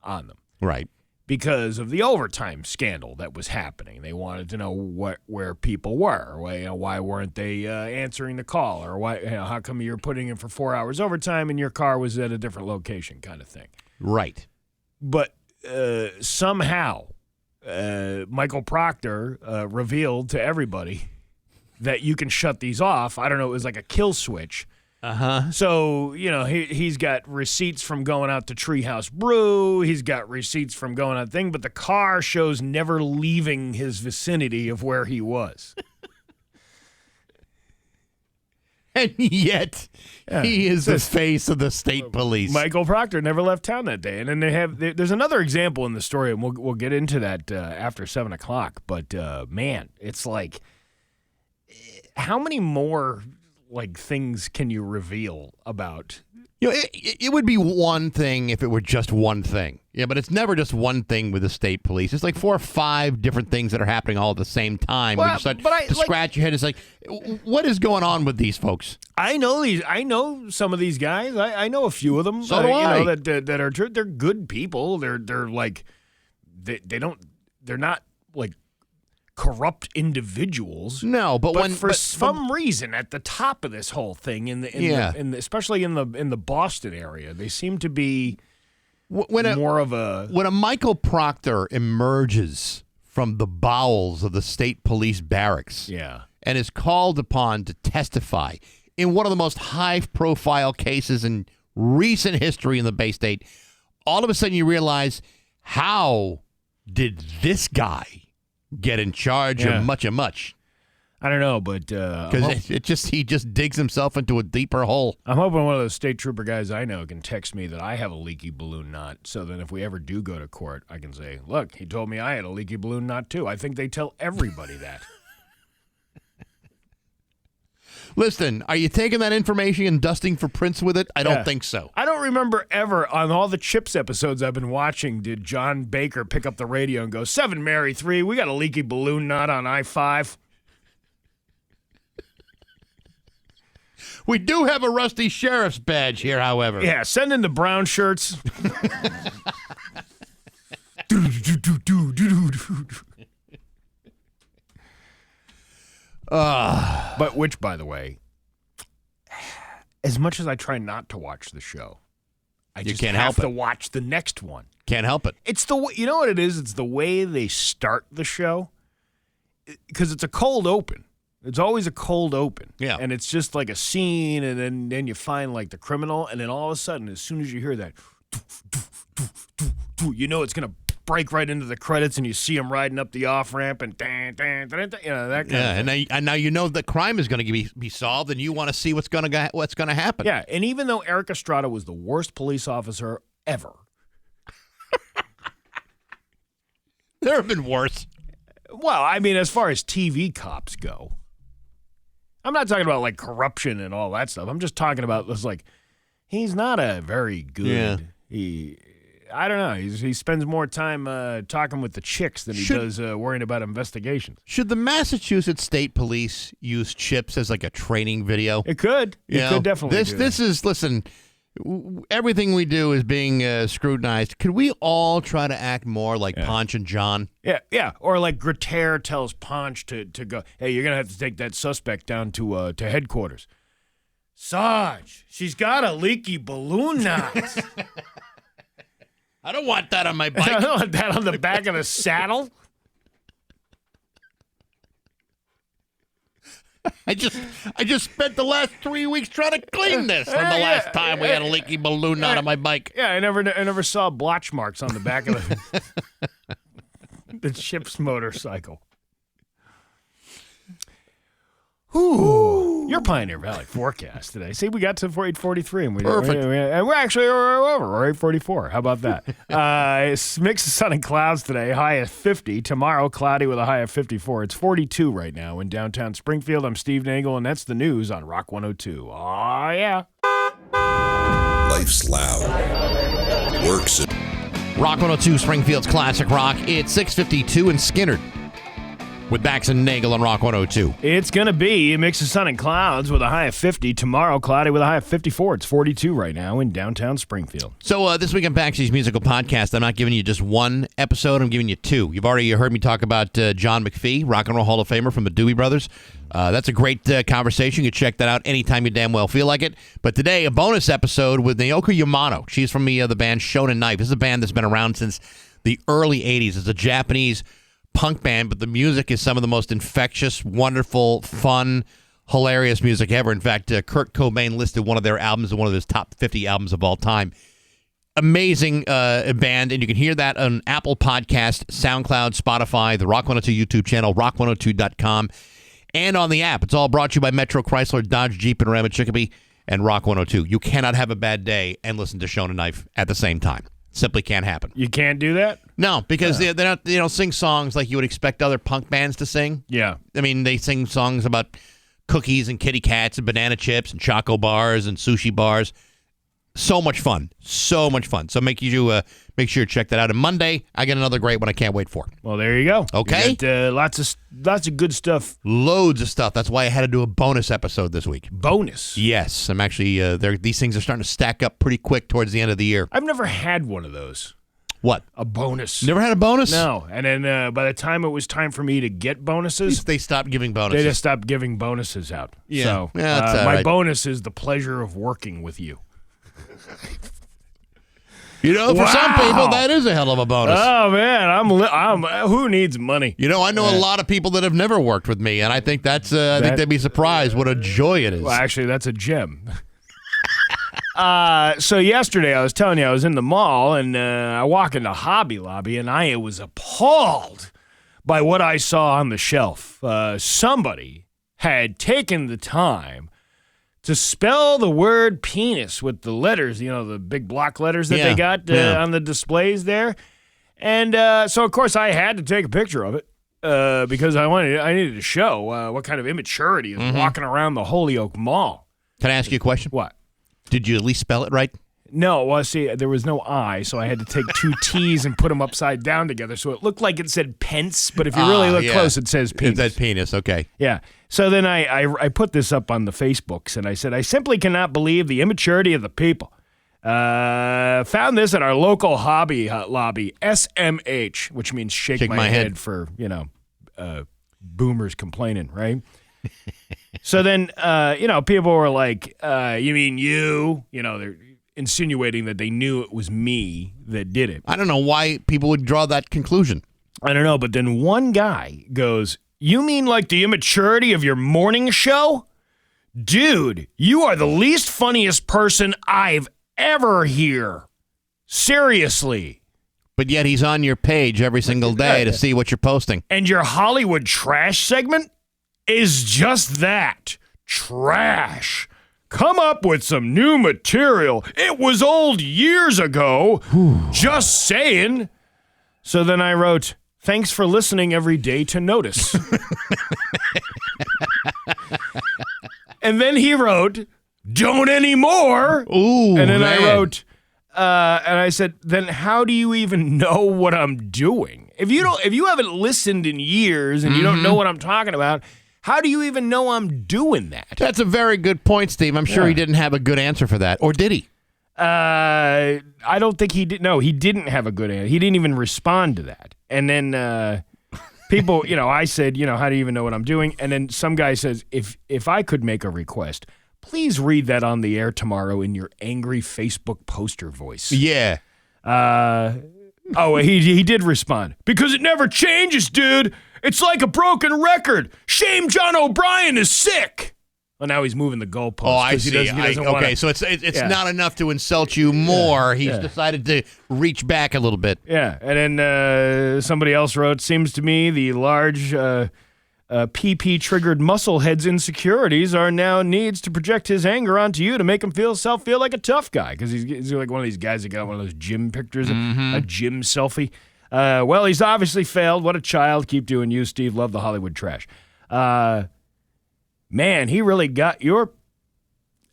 on them.
Right.
Because of the overtime scandal that was happening. They wanted to know where people were. Why weren't they answering the call? Or how come you're putting in for 4 hours overtime and your car was at a different location, kind of thing.
Right.
But somehow Michael Proctor revealed to everybody that you can shut these off. I don't know, it was like a kill switch.
Uh-huh.
So, he's got receipts from going out to Treehouse Brew. He's got receipts from going out but the car shows never leaving his vicinity of where he was.
And yet, he is the face of the state police.
Michael Proctor never left town that day. And then there's another example in the story, and we'll get into that after 7 o'clock. But, man, it's like, how many more, things can you reveal about?
It would be one thing if it were just one thing. Yeah, but it's never just one thing with the state police. It's like 4 or 5 different things that are happening all at the same time.
Well,
when you start to scratch your head. It's like, what is going on with these folks?
I know some of these guys. I know a few of them.
So do I.
That are they're good people. They're not corrupt individuals.
No, but
for some reason at the top of this whole thing, especially in the Boston area, they seem to be when a
Michael Proctor emerges from the bowels of the state police barracks, and is called upon to testify in one of the most high-profile cases in recent history in the Bay State. All of a sudden, you realize, how did this guy get in charge of much?
I don't know, but
because he just digs himself into a deeper hole.
I'm hoping one of those state trooper guys I know can text me that I have a leaky balloon knot, so that if we ever do go to court, I can say, "Look, he told me I had a leaky balloon knot too." I think they tell everybody that.
Listen, are you taking that information and dusting for prints with it? I don't think so.
I don't remember ever on all the Chips episodes I've been watching did John Baker pick up the radio and go, 7 Mary 3, we got a leaky balloon knot on I-5.
We do have a rusty sheriff's badge here, however.
Yeah, send in the brown shirts. But which, by the way, as much as I try not to watch the show, I just have to watch the next one.
Can't help it.
It's the way, you know what it is? It's the way they start the show, because it's a cold open. It's always a cold open.
Yeah.
And it's just like a scene, and then you find the criminal, and then all of a sudden, as soon as you hear that, you know it's going to break right into the credits, and you see him riding up the off-ramp, and that kind of thing.
And now you know the crime is going to be solved, and you want to see what's going to happen.
Yeah, and even though Eric Estrada was the worst police officer ever.
There have been worse.
Well, I mean, as far as TV cops go, I'm not talking about corruption and all that stuff. I'm just talking about he's not a very good. Yeah. I don't know. He spends more time talking with the chicks than he does worrying about investigations.
Should the Massachusetts State Police use Chips as a training video?
It could. It could definitely.
Listen. Everything we do is being scrutinized. Could we all try to act more like Ponch and John?
Yeah. Or like Grater tells Ponch to go, hey, you're going to have to take that suspect down to headquarters. Sarge, she's got a leaky balloon knot.
I don't want that on my bike.
I don't want that on the back of the saddle.
I just spent the last 3 weeks trying to clean this from the last time we had a leaky balloon knot on my bike.
Yeah, I never saw blotch marks on the back of the ship's motorcycle. Ooh, your Pioneer Valley forecast today. See, we got to 8:43, and we're actually over. We're 8:44. How about that? It's mix of sun and clouds today. High of 50. Tomorrow, cloudy with a high of 54. It's 42 right now in downtown Springfield. I'm Steve Nagle, and that's the news on Rock 102. Aw, yeah.
Life's loud. Works it.
Rock 102, Springfield's classic rock. It's 6:52 in Skinner. With Bax and Nagle on Rock 102.
It's going to be a mix of sun and clouds with a high of 50. Tomorrow, cloudy with a high of 54. It's 42 right now in downtown Springfield.
So this week on Baxi's Musical Podcast, I'm not giving you just one episode. I'm giving you two. You've already heard me talk about John McPhee, Rock and Roll Hall of Famer from the Doobie Brothers. That's a great conversation. You can check that out anytime you damn well feel like it. But today, a bonus episode with Naoki Yamano. She's from the band Shonen Knife. This is a band that's been around since the early 80s. It's a Japanese punk band, but the music is some of the most infectious, wonderful, fun, hilarious music ever. In fact, Kurt Cobain listed one of their albums as one of his top 50 albums of all time. Amazing band, and you can hear that on Apple Podcast, SoundCloud, Spotify, the Rock 102 YouTube channel, rock102.com, and on the app. It's all brought to you by Metro Chrysler, Dodge, Jeep, and Ram at Chicopee, and Rock 102. You cannot have a bad day and listen to Shonen Knife at the same time. Simply can't happen.
You can't do that?
No, because they don't sing songs like you would expect other punk bands to sing.
Yeah.
I mean, they sing songs about cookies and kitty cats and banana chips and choco bars and sushi bars. So much fun. So much fun. So make sure you check that out. And Monday, I got another great one I can't wait for.
Well, there you go.
Okay.
You got, lots of good stuff.
Loads of stuff. That's why I had to do a bonus episode this week.
Bonus?
Yes. I'm actually, these things are starting to stack up pretty quick towards the end of the year.
I've never had one of those.
What?
A bonus.
Never had a bonus?
No. And then by the time it was time for me to get bonuses,
they stopped giving bonuses.
They just stopped giving bonuses out.
Yeah.
So
that's all
my
right.
bonus is the pleasure of working with you.
You know, for some people, that is a hell of a bonus.
Oh man, I'm who needs money?
You know, I know a lot of people that have never worked with me, and I think I think they'd be surprised what a joy it is.
Well, actually, that's a gem. So yesterday, I was telling you, I was in the mall, and I walk into Hobby Lobby, and I was appalled by what I saw on the shelf. Somebody had taken the time to spell the word penis with the letters, the big block letters that they got on the displays there. And so, of course, I had to take a picture of it because I needed to show what kind of immaturity is walking around the Holyoke Mall.
Can I ask you a question?
What?
Did you at least spell it right?
No, well, see, there was no I, so I had to take two T's and put them upside down together, so it looked like it said pence, but if you really look close, it says penis.
It said penis, okay.
Yeah. So then I put this up on the Facebooks, and I said, I simply cannot believe the immaturity of the people. Found this at our local Hobby Lobby, SMH, which means shake my head for, boomers complaining, right? So then, people were like, you mean you? They're insinuating that they knew it was me that did it.
I don't know why people would draw that conclusion.
I don't know, but then one guy goes, you mean like the immaturity of your morning show? Dude, you are the least funniest person I've ever heard. Seriously.
But yet he's on your page every single day to see what you're posting.
And your Hollywood trash segment is just that. Trash. Come up with some new material. It was old years ago. Just saying. So then I wrote, thanks for listening every day to notice. And then he wrote, don't anymore.
Ooh,
and then
man.
I wrote, and I said, then how do you even know what I'm doing? If you haven't listened in years and you don't know what I'm talking about, how do you even know I'm doing that?
That's a very good point, Steve. I'm sure he didn't have a good answer for that. Or did he?
I don't think he did. No, he didn't have a good answer. He didn't even respond to that. And then people, I said, how do you even know what I'm doing? And then some guy says, if I could make a request, please read that on the air tomorrow in your angry Facebook poster voice.
Yeah.
He did respond. Because it never changes, dude. It's like a broken record. Shame John O'Brien is sick. Well, now he's moving the goalposts.
Oh, I see.
He doesn't
Okay, so it's not enough to insult you more. He's decided to reach back a little bit.
Yeah, and then somebody else wrote, seems to me the large PP-triggered musclehead's insecurities are now needs to project his anger onto you to make him feel like a tough guy, because he's like one of these guys that got one of those gym pictures, a gym selfie. Well, he's obviously failed. What a child. Keep doing you, Steve. Love the Hollywood trash. Man, he really got your...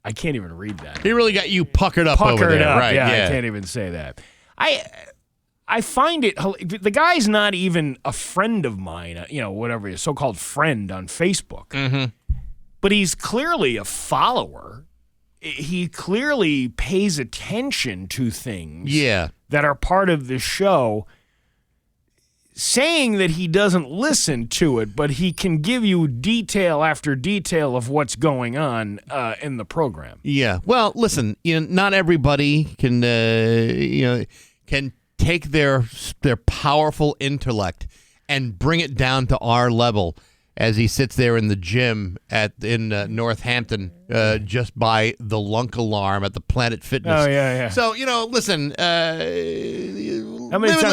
I can't even read that.
He really got you puckered up over there. Right,
yeah, I can't even say that. I find it... The guy's not even a friend of mine, whatever, a so-called friend on Facebook.
Mm-hmm.
But he's clearly a follower. He clearly pays attention to things that are part of the show. Saying that he doesn't listen to it, but he can give you detail after detail of what's going on in the program.
Yeah. Well, listen, not everybody can can take their powerful intellect and bring it down to our level as he sits there in the gym in Northampton just by the Lunk Alarm at the Planet Fitness.
Oh, yeah.
So, listen,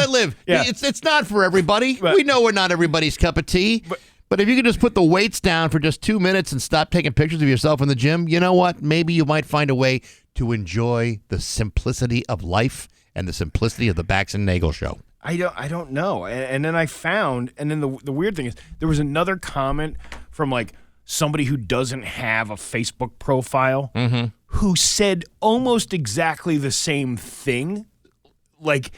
live.
Yeah.
It's not for everybody.
But,
we know we're not everybody's cup of tea. But if you could just put the weights down for just 2 minutes and stop taking pictures of yourself in the gym, you know what? Maybe you might find a way to enjoy the simplicity of life and the simplicity of the Bax and Nagle show.
I don't know. And then I found, and then the weird thing is, there was another comment from like somebody who doesn't have a Facebook profile who said almost exactly the same thing. Like,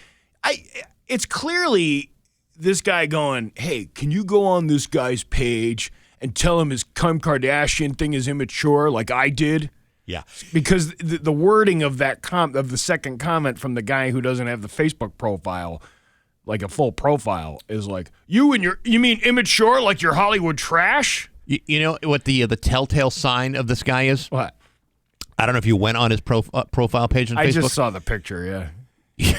it's clearly this guy going, hey, can you go on this guy's page and tell him his Kim Kardashian thing is immature like I did?
Yeah.
Because the wording of that of the second comment from the guy who doesn't have the Facebook profile, like a full profile, is like, you mean immature like your Hollywood trash?
You know what the telltale sign of this guy is?
What?
I don't know if you went on his profile page on Facebook.
I just saw the picture, yeah.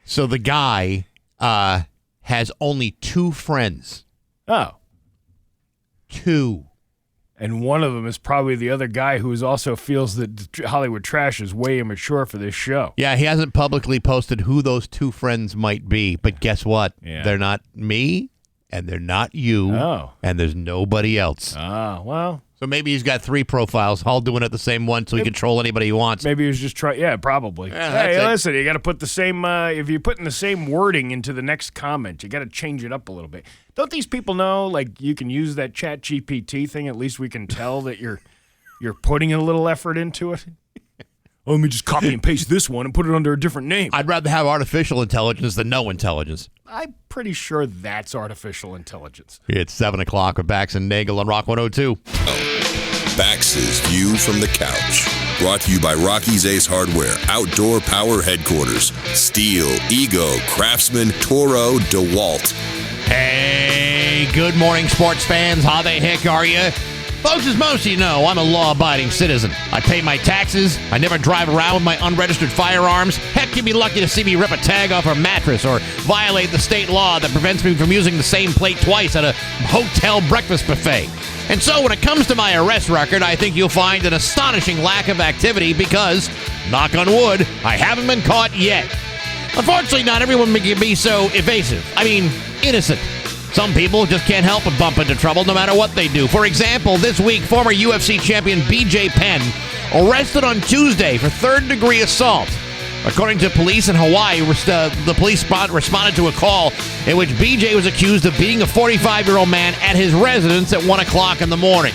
So the guy has only 2 friends.
Oh.
2.
And one of them is probably the other guy who also feels that Hollywood trash is way immature for this show.
Yeah, he hasn't publicly posted who those 2 friends might be. But guess what?
Yeah.
They're not me, and they're not you, and there's nobody else.
Oh, well.
So maybe he's got 3 profiles, all doing it the same one, so he can troll anybody he wants.
Maybe he was just trying. Yeah, probably.
Yeah,
hey, listen, you got to put the same. If you're putting the same wording into the next comment, you got to change it up a little bit. Don't these people know? Like, you can use that Chat GPT thing. At least we can tell that you're putting a little effort into it. Oh, let me just copy and paste this one and put it under a different name.
I'd rather have artificial intelligence than no intelligence.
I'm pretty sure that's artificial intelligence.
It's 7 o'clock with Bax and Nagle on Rock 102.
Bax's View from the Couch. Brought to you by Rocky's Ace Hardware, Outdoor Power Headquarters, Steel, Ego, Craftsman, Toro, DeWalt.
Hey, good morning, sports fans. How the heck are you? Folks, as most of you know, I'm a law-abiding citizen. I pay my taxes. I never drive around with my unregistered firearms. Heck, you'd be lucky to see me rip a tag off a mattress or violate the state law that prevents me from using the same plate twice at a hotel breakfast buffet. And so when it comes to my arrest record, I think you'll find an astonishing lack of activity because, knock on wood, I haven't been caught yet. Unfortunately, not everyone can be so evasive. I mean, innocent. Some people just can't help but bump into trouble no matter what they do. For example, this week, former UFC champion BJ Penn arrested on Tuesday for third-degree assault. According to police in Hawaii, the police responded to a call in which BJ was accused of beating a 45-year-old man at his residence at 1 o'clock in the morning.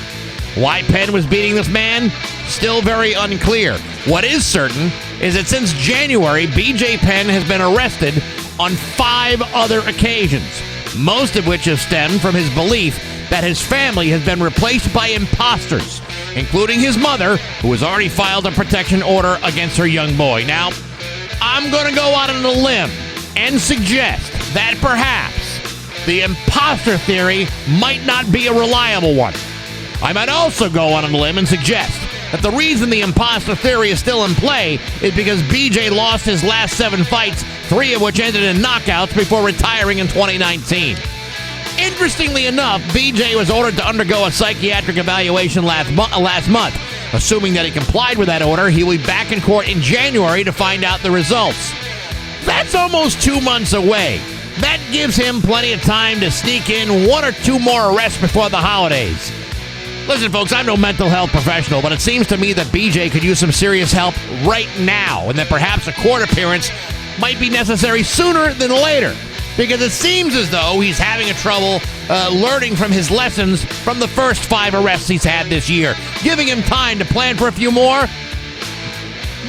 Why Penn was beating this man? Still very unclear. What is certain is that since January, BJ Penn has been arrested on 5 other occasions, most of which have stemmed from his belief that his family has been replaced by imposters. including his mother, who has already filed a protection order against her young boy. Now, I'm going to go out on a limb and suggest that perhaps the imposter theory might not be a reliable one. I might also go on a limb and suggest that the reason the imposter theory is still in play is because BJ lost his last 7 fights, 3 of which ended in knockouts before retiring in 2019. Interestingly enough, BJ was ordered to undergo a psychiatric evaluation last month. Assuming that he complied with that order, he will be back in court in January to find out the results. That's almost 2 months away. That gives him plenty of time to sneak in 1 or 2 more arrests before the holidays. Listen, folks, I'm no mental health professional, but it seems to me that BJ could use some serious help right now, and that perhaps a court appearance might be necessary sooner than later, because it seems as though he's having trouble learning from his lessons from the first 5 arrests he's had this year. Giving him time to plan for a few more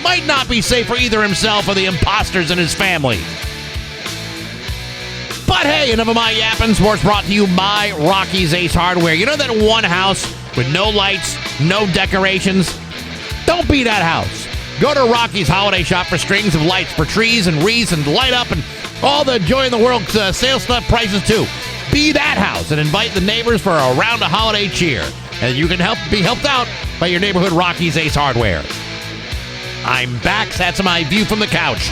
might not be safe for either himself or the imposters in his family. But hey, enough of my yapping. Sports brought to you by Rocky's Ace Hardware. You know that one house with no lights, no decorations? Don't be that house. Go to Rocky's Holiday Shop for strings of lights for trees and wreaths and light up and all the joy in the world sales stuff prices too. Be that house and invite the neighbors for a round of holiday cheer. And you can be helped out by your neighborhood Rocky's Ace Hardware. I'm Bax. That's my view from the couch.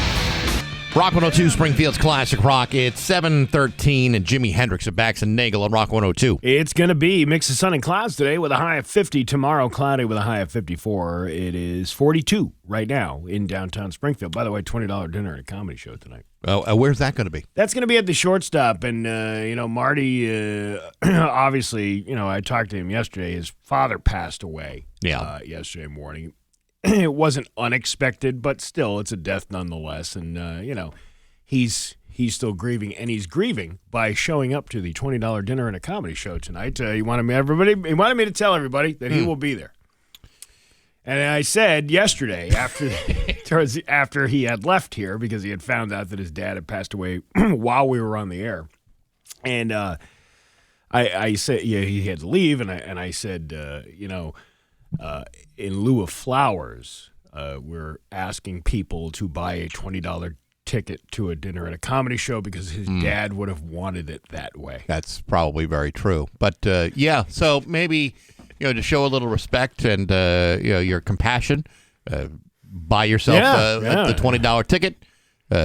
Rock 102, Springfield's Classic Rock. It's 7:13, and Jimi Hendrix at Bax and Nagle on Rock 102.
It's going to be mix of sun and clouds today with a high of 50. Tomorrow, cloudy with a high of 54. It is 42 right now in downtown Springfield. By the way, $20 dinner at a comedy show tonight.
Where's that going to be?
That's going to be at the Shortstop. And, Marty, obviously, I talked to him yesterday. His father passed away yesterday morning. It wasn't unexpected, but still, it's a death nonetheless. And, he's still grieving, and he's grieving by showing up to the $20 dinner and a comedy show tonight. He wanted me to tell everybody that he will be there. And I said yesterday, after he had left here, because he had found out that his dad had passed away while we were on the air, and I said, he had to leave, and I said, in lieu of flowers, we're asking people to buy a $20 ticket to a dinner at a comedy show because his dad would have wanted it that way.
That's probably very true. But, so maybe, to show a little respect and, your compassion, buy yourself the $20 ticket.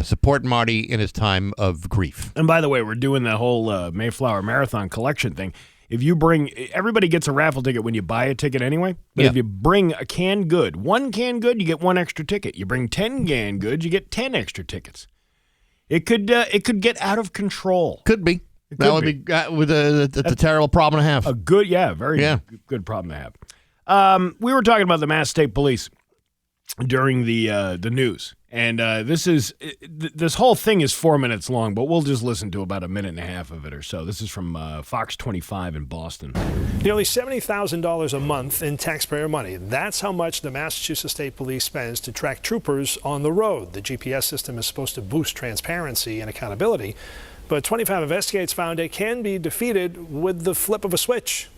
Support Marty in his time of grief.
And by the way, we're doing the whole Mayflower Marathon collection thing. If you everybody gets a raffle ticket when you buy a ticket anyway. But if you bring a canned good, 1 canned good, you get 1 extra ticket. You bring 10 canned goods, you get 10 extra tickets. It could get out of control.
Could be. That would be with a terrible problem to have.
A good, very good problem to have. We were talking about the Mass State Police during the news. And this whole thing is 4 minutes long, but we'll just listen to about a minute and a half of it or so. This is from Fox 25 in Boston.
Nearly $70,000 a month in taxpayer money. That's how much the Massachusetts State Police spends to track troopers on the road. The GPS system is supposed to boost transparency and accountability, but 25 investigators found it can be defeated with the flip of a switch.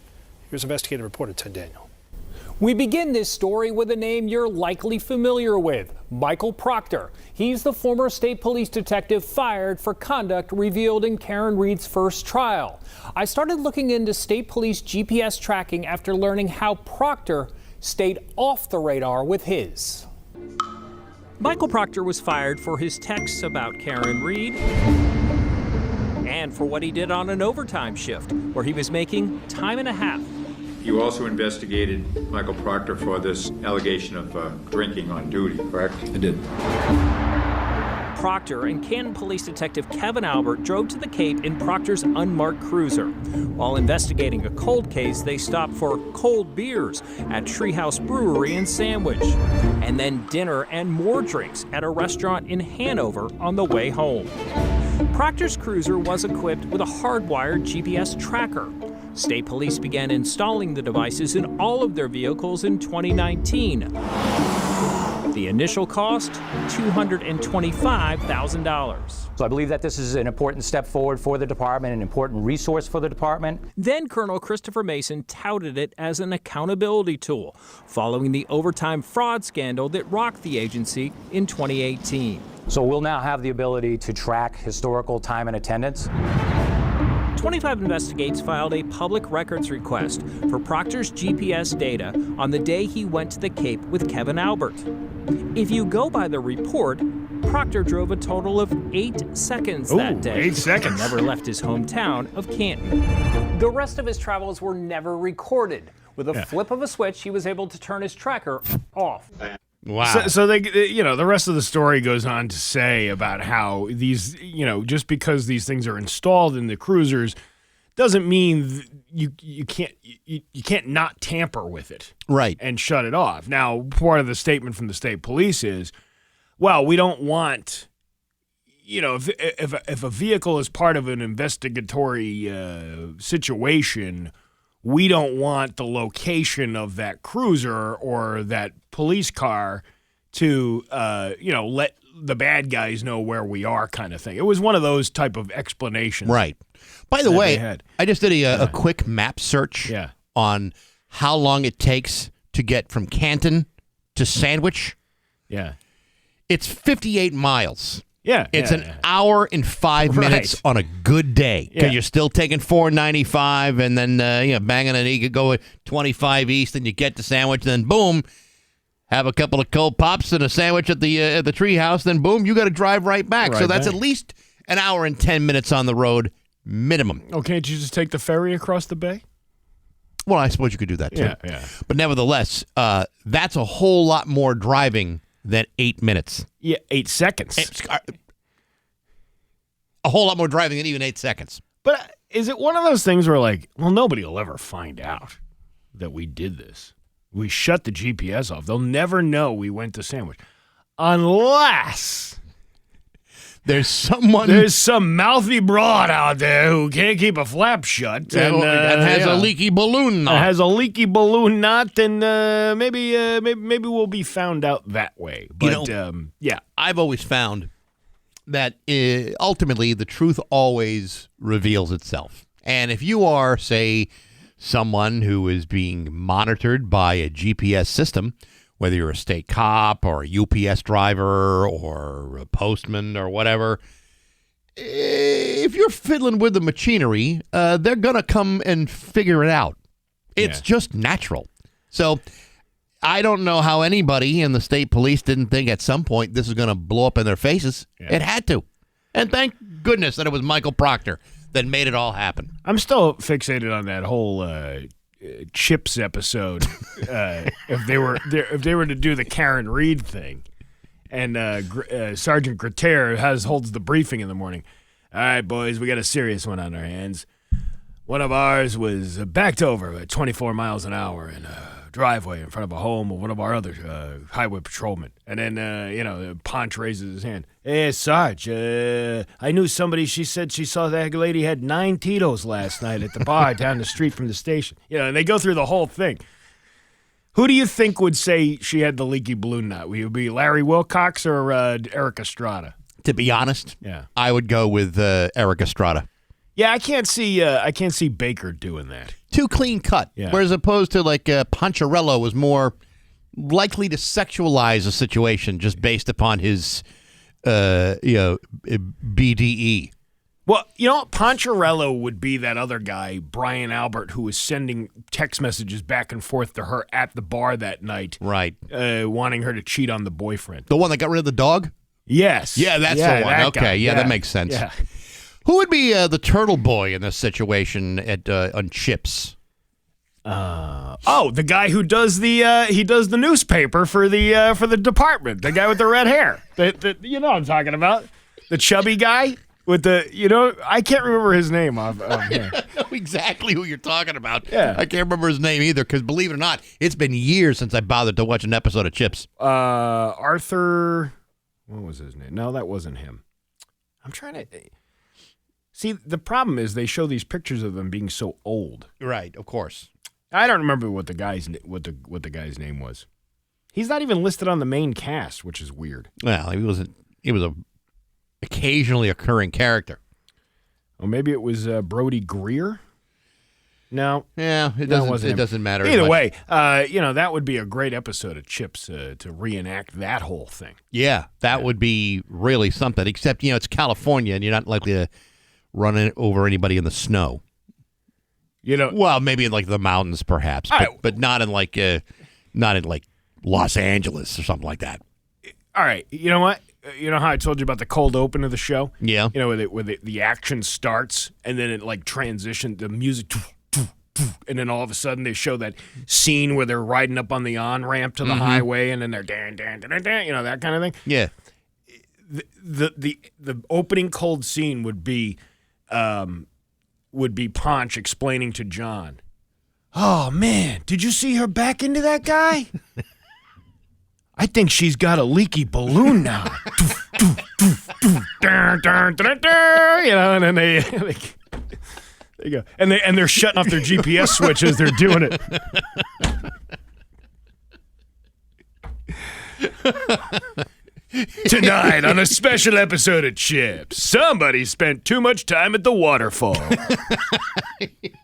Here's investigative reporter Ted Daniel.
We begin this story with a name you're likely familiar with, Michael Proctor. He's the former state police detective fired for conduct revealed in Karen Reed's first trial. I started looking into state police GPS tracking after learning how Proctor stayed off the radar with his. Michael Proctor was fired for his texts about Karen Reed and for what he did on an overtime shift, where he was making time and a half.
You also investigated Michael Proctor for this allegation of drinking on duty, correct?
I did.
Proctor and Canton Police Detective Kevin Albert drove to the Cape in Proctor's unmarked cruiser. While investigating a cold case, they stopped for cold beers at Treehouse Brewery in Sandwich, and then dinner and more drinks at a restaurant in Hanover on the way home. Proctor's cruiser was equipped with a hardwired GPS tracker. State police began installing the devices in all of their vehicles in 2019. The The initial cost, $225,000.
So I believe that this is an important step forward for the department, an important resource for the department.
Then Colonel Christopher Mason touted it as an accountability tool, following the overtime fraud scandal that rocked the agency in 2018.
So we'll now have the ability to track historical time and attendance.
25 Investigates filed a public records request for Proctor's GPS data on the day he went to the Cape with Kevin Albert. If you go by the report, Proctor drove a total of 8 seconds that day.
8 seconds.
Never left his hometown of Canton. The rest of his travels were never recorded. With a flip of a switch, he was able to turn his tracker off.
Wow.
So they, the rest of the story goes on to say about how these, just because these things are installed in the cruisers doesn't mean you can't not tamper with it.
Right.
And shut it off. Now, part of the statement from the state police is, well, we don't want, if a vehicle is part of an investigatory situation, we don't want the location of that cruiser or that police car to, let the bad guys know where we are kind of thing. It was one of those type of explanations.
Right. By the way, I just did a quick map search on how long it takes to get from Canton to Sandwich.
Yeah.
It's 58 miles.
Yeah.
It's an hour and 5 minutes on a good day because you're still taking 495 and then banging it. You could go at 25 east and you get to Sandwich, then boom, have a couple of cold pops and a sandwich at the treehouse, then boom, you got to drive right back. So that's at least an hour and 10 minutes on the road minimum.
Oh, can't you just take the ferry across the bay?
Well, I suppose you could do that too.
Yeah.
But nevertheless, that's a whole lot more driving than 8 minutes.
Yeah, 8 seconds.
A whole lot more driving than even 8 seconds.
But is it one of those things where, nobody will ever find out that we did this? We shut the GPS off. They'll never know we went to Sandwich. Unless
there's some
mouthy broad out there who can't keep a flap shut
and has a leaky balloon knot.
Has a leaky balloon knot, and maybe we'll be found out that way. But
I've always found that ultimately the truth always reveals itself. And if you are, say, someone who is being monitored by a GPS system, whether you're a state cop or a UPS driver or a postman or whatever, if you're fiddling with the machinery, they're going to come and figure it out. It's just natural. So I don't know how anybody in the state police didn't think at some point this is going to blow up in their faces. Yeah. It had to. And thank goodness that it was Michael Proctor that made it all happen.
I'm still fixated on that whole Chips episode. If they were to do the Karen Reed thing, and Sergeant Grater holds the briefing in the morning. All right, boys, we got a serious one on our hands. One of ours was backed over at 24 miles an hour in a driveway in front of a home of one of our other highway patrolmen. And then, Ponch raises his hand. Hey, Sarge, I knew somebody, she said she saw that lady had 9 Tito's last night at the bar down the street from the station. And they go through the whole thing. Who do you think would say she had the leaky balloon knot? Would it be Larry Wilcox or Eric Estrada?
To be honest, I would go with Eric Estrada.
Yeah, I can't see Baker doing that.
Too clean cut. Yeah. Whereas opposed to Poncherello was more likely to sexualize a situation just based upon his BDE.
Well, Poncherello would be that other guy, Brian Albert, who was sending text messages back and forth to her at the bar that night.
Right.
Wanting her to cheat on the boyfriend.
The one that got rid of the dog?
Yes.
Yeah, that's the one. Okay,
guy.
Yeah, that makes sense.
Yeah.
Who would be the turtle boy in this situation on Chips?
The guy who does the newspaper for the department. The guy with the red hair. You know what I'm talking about. The chubby guy with I can't remember his name. I
know exactly who you're talking about.
Yeah.
I can't remember his name either because believe it or not, it's been years since I bothered to watch an episode of Chips.
Arthur, what was his name? No, that wasn't him. I'm trying to... See, the problem is they show these pictures of them being so old.
Right, of course.
I don't remember what the guy's name was. He's not even listed on the main cast, which is weird.
Well, he was a occasionally occurring character.
Or maybe it was Brody Greer. No.
Yeah, it doesn't matter.
Either way, that would be a great episode of Chips to reenact that whole thing.
Yeah, that would be really something. Except, it's California, and you're not likely to run over anybody in the snow. Well, maybe in like the mountains, perhaps, but not in like Los Angeles or something like that.
All right, you know what? You know how I told you about the cold open of the show?
Yeah.
Where the action starts and then it like transitions, the music, and then all of a sudden they show that scene where they're riding up on the on-ramp to the highway and then they're dan, dan, dan, dan, that kind of thing.
Yeah.
The opening cold scene would be Ponch explaining to John, "Oh man, did you see her back into that guy? I think she's got a leaky balloon now." And then they go, and they're shutting off their GPS switch as they're doing it. Tonight on a special episode of Chips, somebody spent too much time at the waterfall.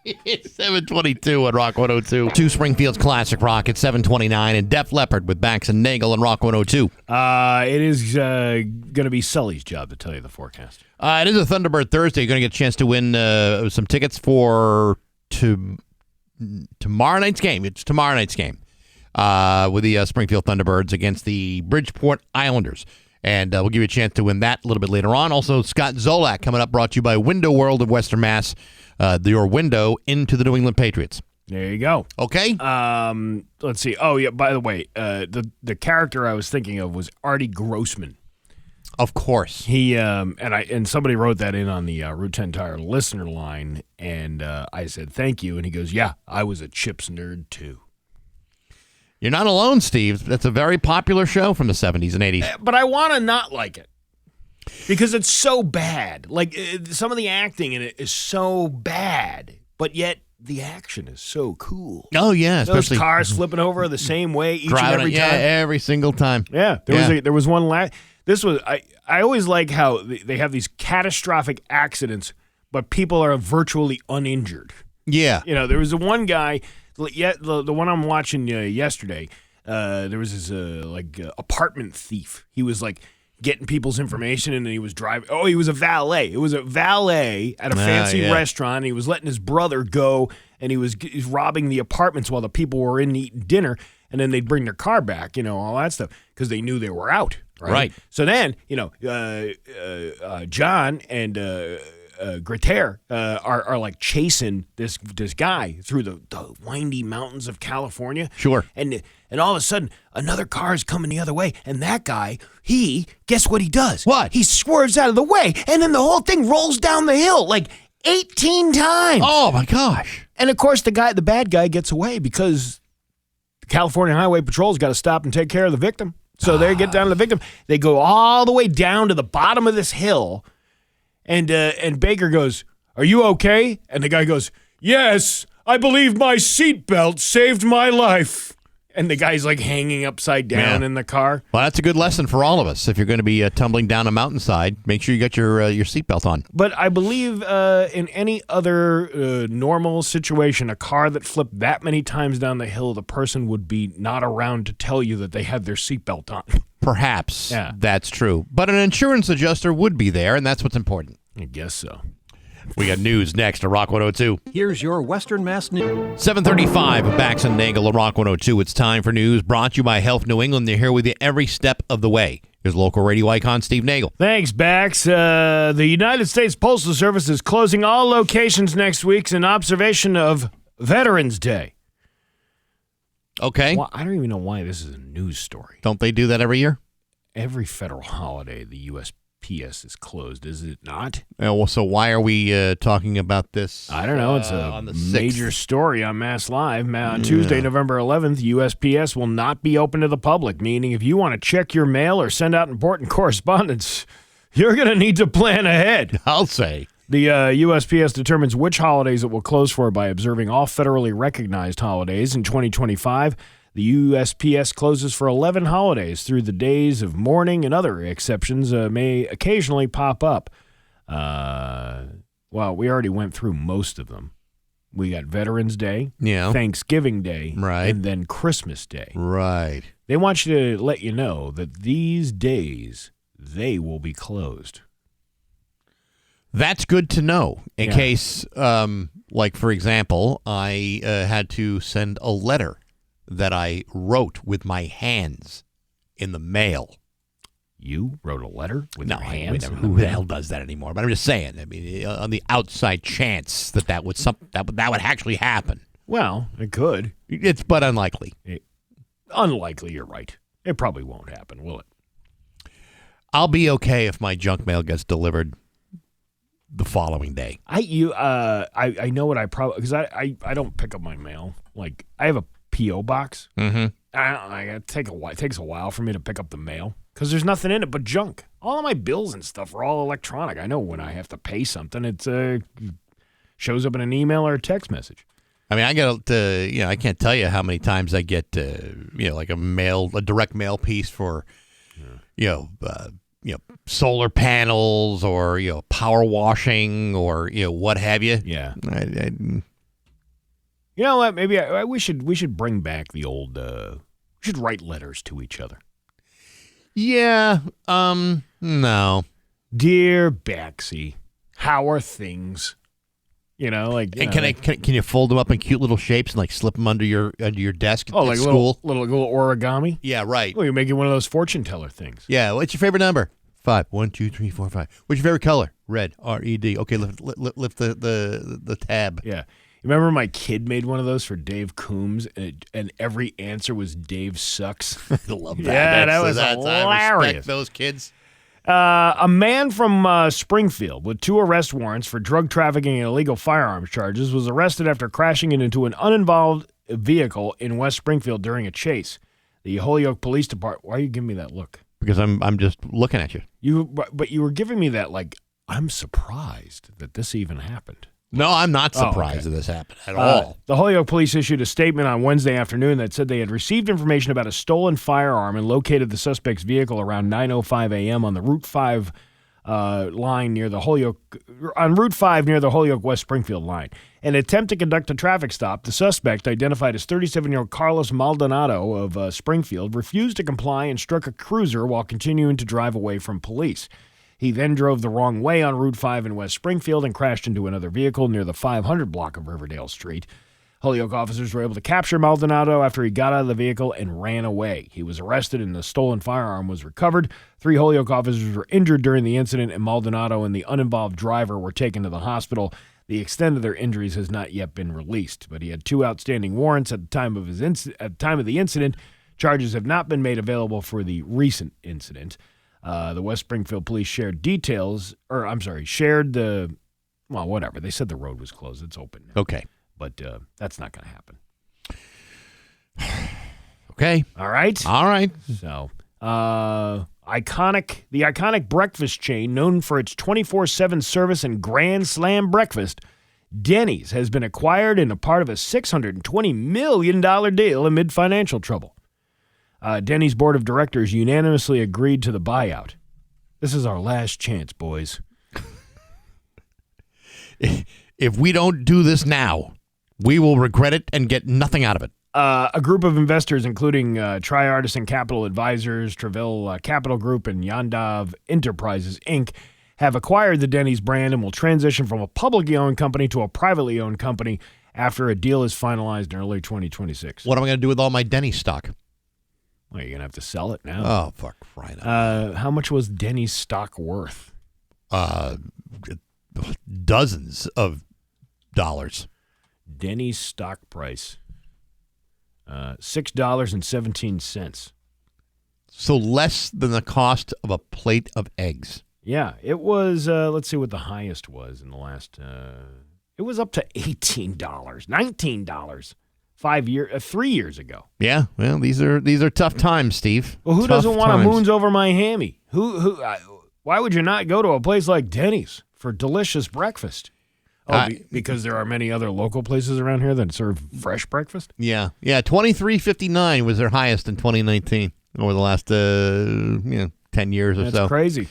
It's 7:22 on Rock 102. 2 Springfield's classic rock at 7:29, and Def Leppard with Bax and Nagle on Rock 102.
It is going to be Sully's job to tell you the forecast.
It is a Thunderbird Thursday. You're going to get a chance to win some tickets for tomorrow night's game. It's tomorrow night's game with the Springfield Thunderbirds against the Bridgeport Islanders. And we'll give you a chance to win that a little bit later on. Also, Scott Zolak coming up, brought to you by Window World of Western Mass, your window into the New England Patriots.
There you go.
Okay.
Let's see. Oh, yeah, by the way, the character I was thinking of was Artie Grossman.
Of course.
He and somebody wrote that in on the Route 10 Tire listener line, and I said, thank you. And he goes, yeah, I was a Chips nerd, too.
You're not alone, Steve. That's a very popular show from the 70s and 80s.
But I want to not like it because it's so bad. Like, some of the acting in it is so bad, but yet the action is so cool.
Oh, yeah.
Especially those cars flipping over the same way each and every time.
Yeah, every single time.
Yeah. There was one this was I always like how they have these catastrophic accidents, but people are virtually uninjured.
Yeah.
There was one guy, the one I'm watching yesterday, there was this apartment thief. He was like getting people's information, and then he was driving. Oh, he was a valet. It was a valet at a fancy restaurant. And he was letting his brother go, and he's robbing the apartments while the people were in eating dinner, and then they'd bring their car back, all that stuff, because they knew they were out. Right. So then, John and Grater are like chasing this guy through the windy mountains of California.
Sure.
And all of a sudden, another car is coming the other way, and that guy, guess what he does?
What?
He swerves out of the way, and then the whole thing rolls down the hill like 18 times.
Oh my gosh.
And of course, the bad guy gets away because the California Highway Patrol's got to stop and take care of the victim. So they get down to the victim. They go all the way down to the bottom of this hill, and Baker goes, "Are you okay?" And the guy goes, "Yes, I believe my seatbelt saved my life." And the guy's like hanging upside down in the car.
Well, that's a good lesson for all of us. If you're going to be tumbling down a mountainside, make sure you got your seatbelt on.
But I believe in any other normal situation, a car that flipped that many times down the hill, the person would be not around to tell you that they had their seatbelt on.
Perhaps that's true. But an insurance adjuster would be there, and that's what's important.
I guess so.
We got news next to Rock 102.
Here's your Western Mass news.
7:35 of Bax and Nagle at Rock 102. It's time for news brought to you by Health New England. They're here with you every step of the way. Here's local radio icon Steve Nagle.
Thanks, Bax. The United States Postal Service is closing all locations next week in observation of Veterans Day.
Okay.
Well, I don't even know why this is a news story.
Don't they do that every year?
Every federal holiday, the USPS is closed, is it not?
Well, so why are we talking about this?
I don't know. It's a major story on Mass Live. On Tuesday, November 11th, USPS will not be open to the public, meaning if you want to check your mail or send out important correspondence, you're going to need to plan ahead.
I'll say.
The USPS determines which holidays it will close for by observing all federally recognized holidays in 2025. The USPS closes for 11 holidays through the days of mourning, and other exceptions may occasionally pop up. Well, we already went through most of them. We got Veterans Day, Thanksgiving Day, and then Christmas Day.
Right.
They want you to let you know that these days, they will be closed.
That's good to know in case, like, for example, I had to send a letter that I wrote with my hands in the mail.
You wrote a letter with your hands?
Who the hell does that anymore? But I'm just saying, I mean, on the outside chance that would actually happen.
Well, it could.
But unlikely.
Unlikely, you're right. It probably won't happen, will it?
I'll be okay if my junk mail gets delivered the following day.
I know what I probably, because I don't pick up my mail. Like, I have a P.O. box.
Mm-hmm.
It takes a while for me to pick up the mail. Because there's nothing in it but junk. All of my bills and stuff are all electronic. I know when I have to pay something, it shows up in an email or a text message.
I mean, I can't tell you how many times I get, like a direct mail piece for, solar panels or, power washing or, what have you.
Yeah. You know what? Maybe we should bring back the old. We should write letters to each other.
Yeah. No.
Dear Baxy, how are things? And
can you fold them up in cute little shapes and like slip them under your desk at
like
school?
Little origami?
Yeah, right.
Oh, you're making one of those fortune teller things.
Yeah. What's your favorite number? 5. 1, 2, 3, 4, 5. What's your favorite color? Red. R-E-D. Okay, lift the tab.
Yeah. Remember my kid made one of those for Dave Coombs, and every answer was Dave sucks?
I love that.
Yeah, that was hilarious.
I respect those kids.
A man from Springfield with 2 arrest warrants for drug trafficking and illegal firearms charges was arrested after crashing into an uninvolved vehicle in West Springfield during a chase. The Holyoke Police Department. Why are you giving me that look?
Because I'm just looking at you.
But you were giving me that like, I'm surprised that this even happened.
No, I'm not surprised that this happened at all.
The Holyoke police issued a statement on Wednesday afternoon that said they had received information about a stolen firearm and located the suspect's vehicle around 9:05 a.m. on the Route 5 line near the Holyoke West Springfield line. In an attempt to conduct a traffic stop, the suspect, identified as 37-year-old Carlos Maldonado of Springfield, refused to comply and struck a cruiser while continuing to drive away from police. He then drove the wrong way on Route 5 in West Springfield and crashed into another vehicle near the 500 block of Riverdale Street. Holyoke officers were able to capture Maldonado after he got out of the vehicle and ran away. He was arrested and the stolen firearm was recovered. 3 Holyoke officers were injured during the incident, and Maldonado and the uninvolved driver were taken to the hospital. The extent of their injuries has not yet been released, but he had 2 outstanding warrants at the time of the incident. Charges have not been made available for the recent incident. The West Springfield police shared They said the road was closed. It's open now.
Okay.
But that's not going to happen.
Okay.
All right. So, the iconic breakfast chain known for its 24/7 service and Grand Slam breakfast, Denny's, has been acquired and a part of a $620 million deal amid financial trouble. Denny's board of directors unanimously agreed to the buyout. This is our last chance, boys.
If we don't do this now, we will regret it and get nothing out of it.
A group of investors, including Tri-Artisan Capital Advisors, Treville Capital Group, and Yondav Enterprises, Inc., have acquired the Denny's brand and will transition from a publicly owned company to a privately owned company after a deal is finalized in early 2026.
What am I going to do with all my Denny's stock?
Well, you're going to have to sell it now.
Oh, fuck, right.
How much was Denny's stock worth?
Dozens of dollars.
Denny's stock price, $6.17. So
less than the cost of a plate of eggs.
Yeah, it was, let's see what the highest was in the last, it was up to $18, $19. 3 years ago.
Yeah, well, these are tough times, Steve.
Well, who
tough
doesn't want
times.
a moons over my hammy? Why would you not go to a place like Denny's for delicious breakfast? Because there are many other local places around here that serve fresh breakfast?
Yeah. $23.59 was their highest in 2019 over the last 10 years or so.
That's crazy.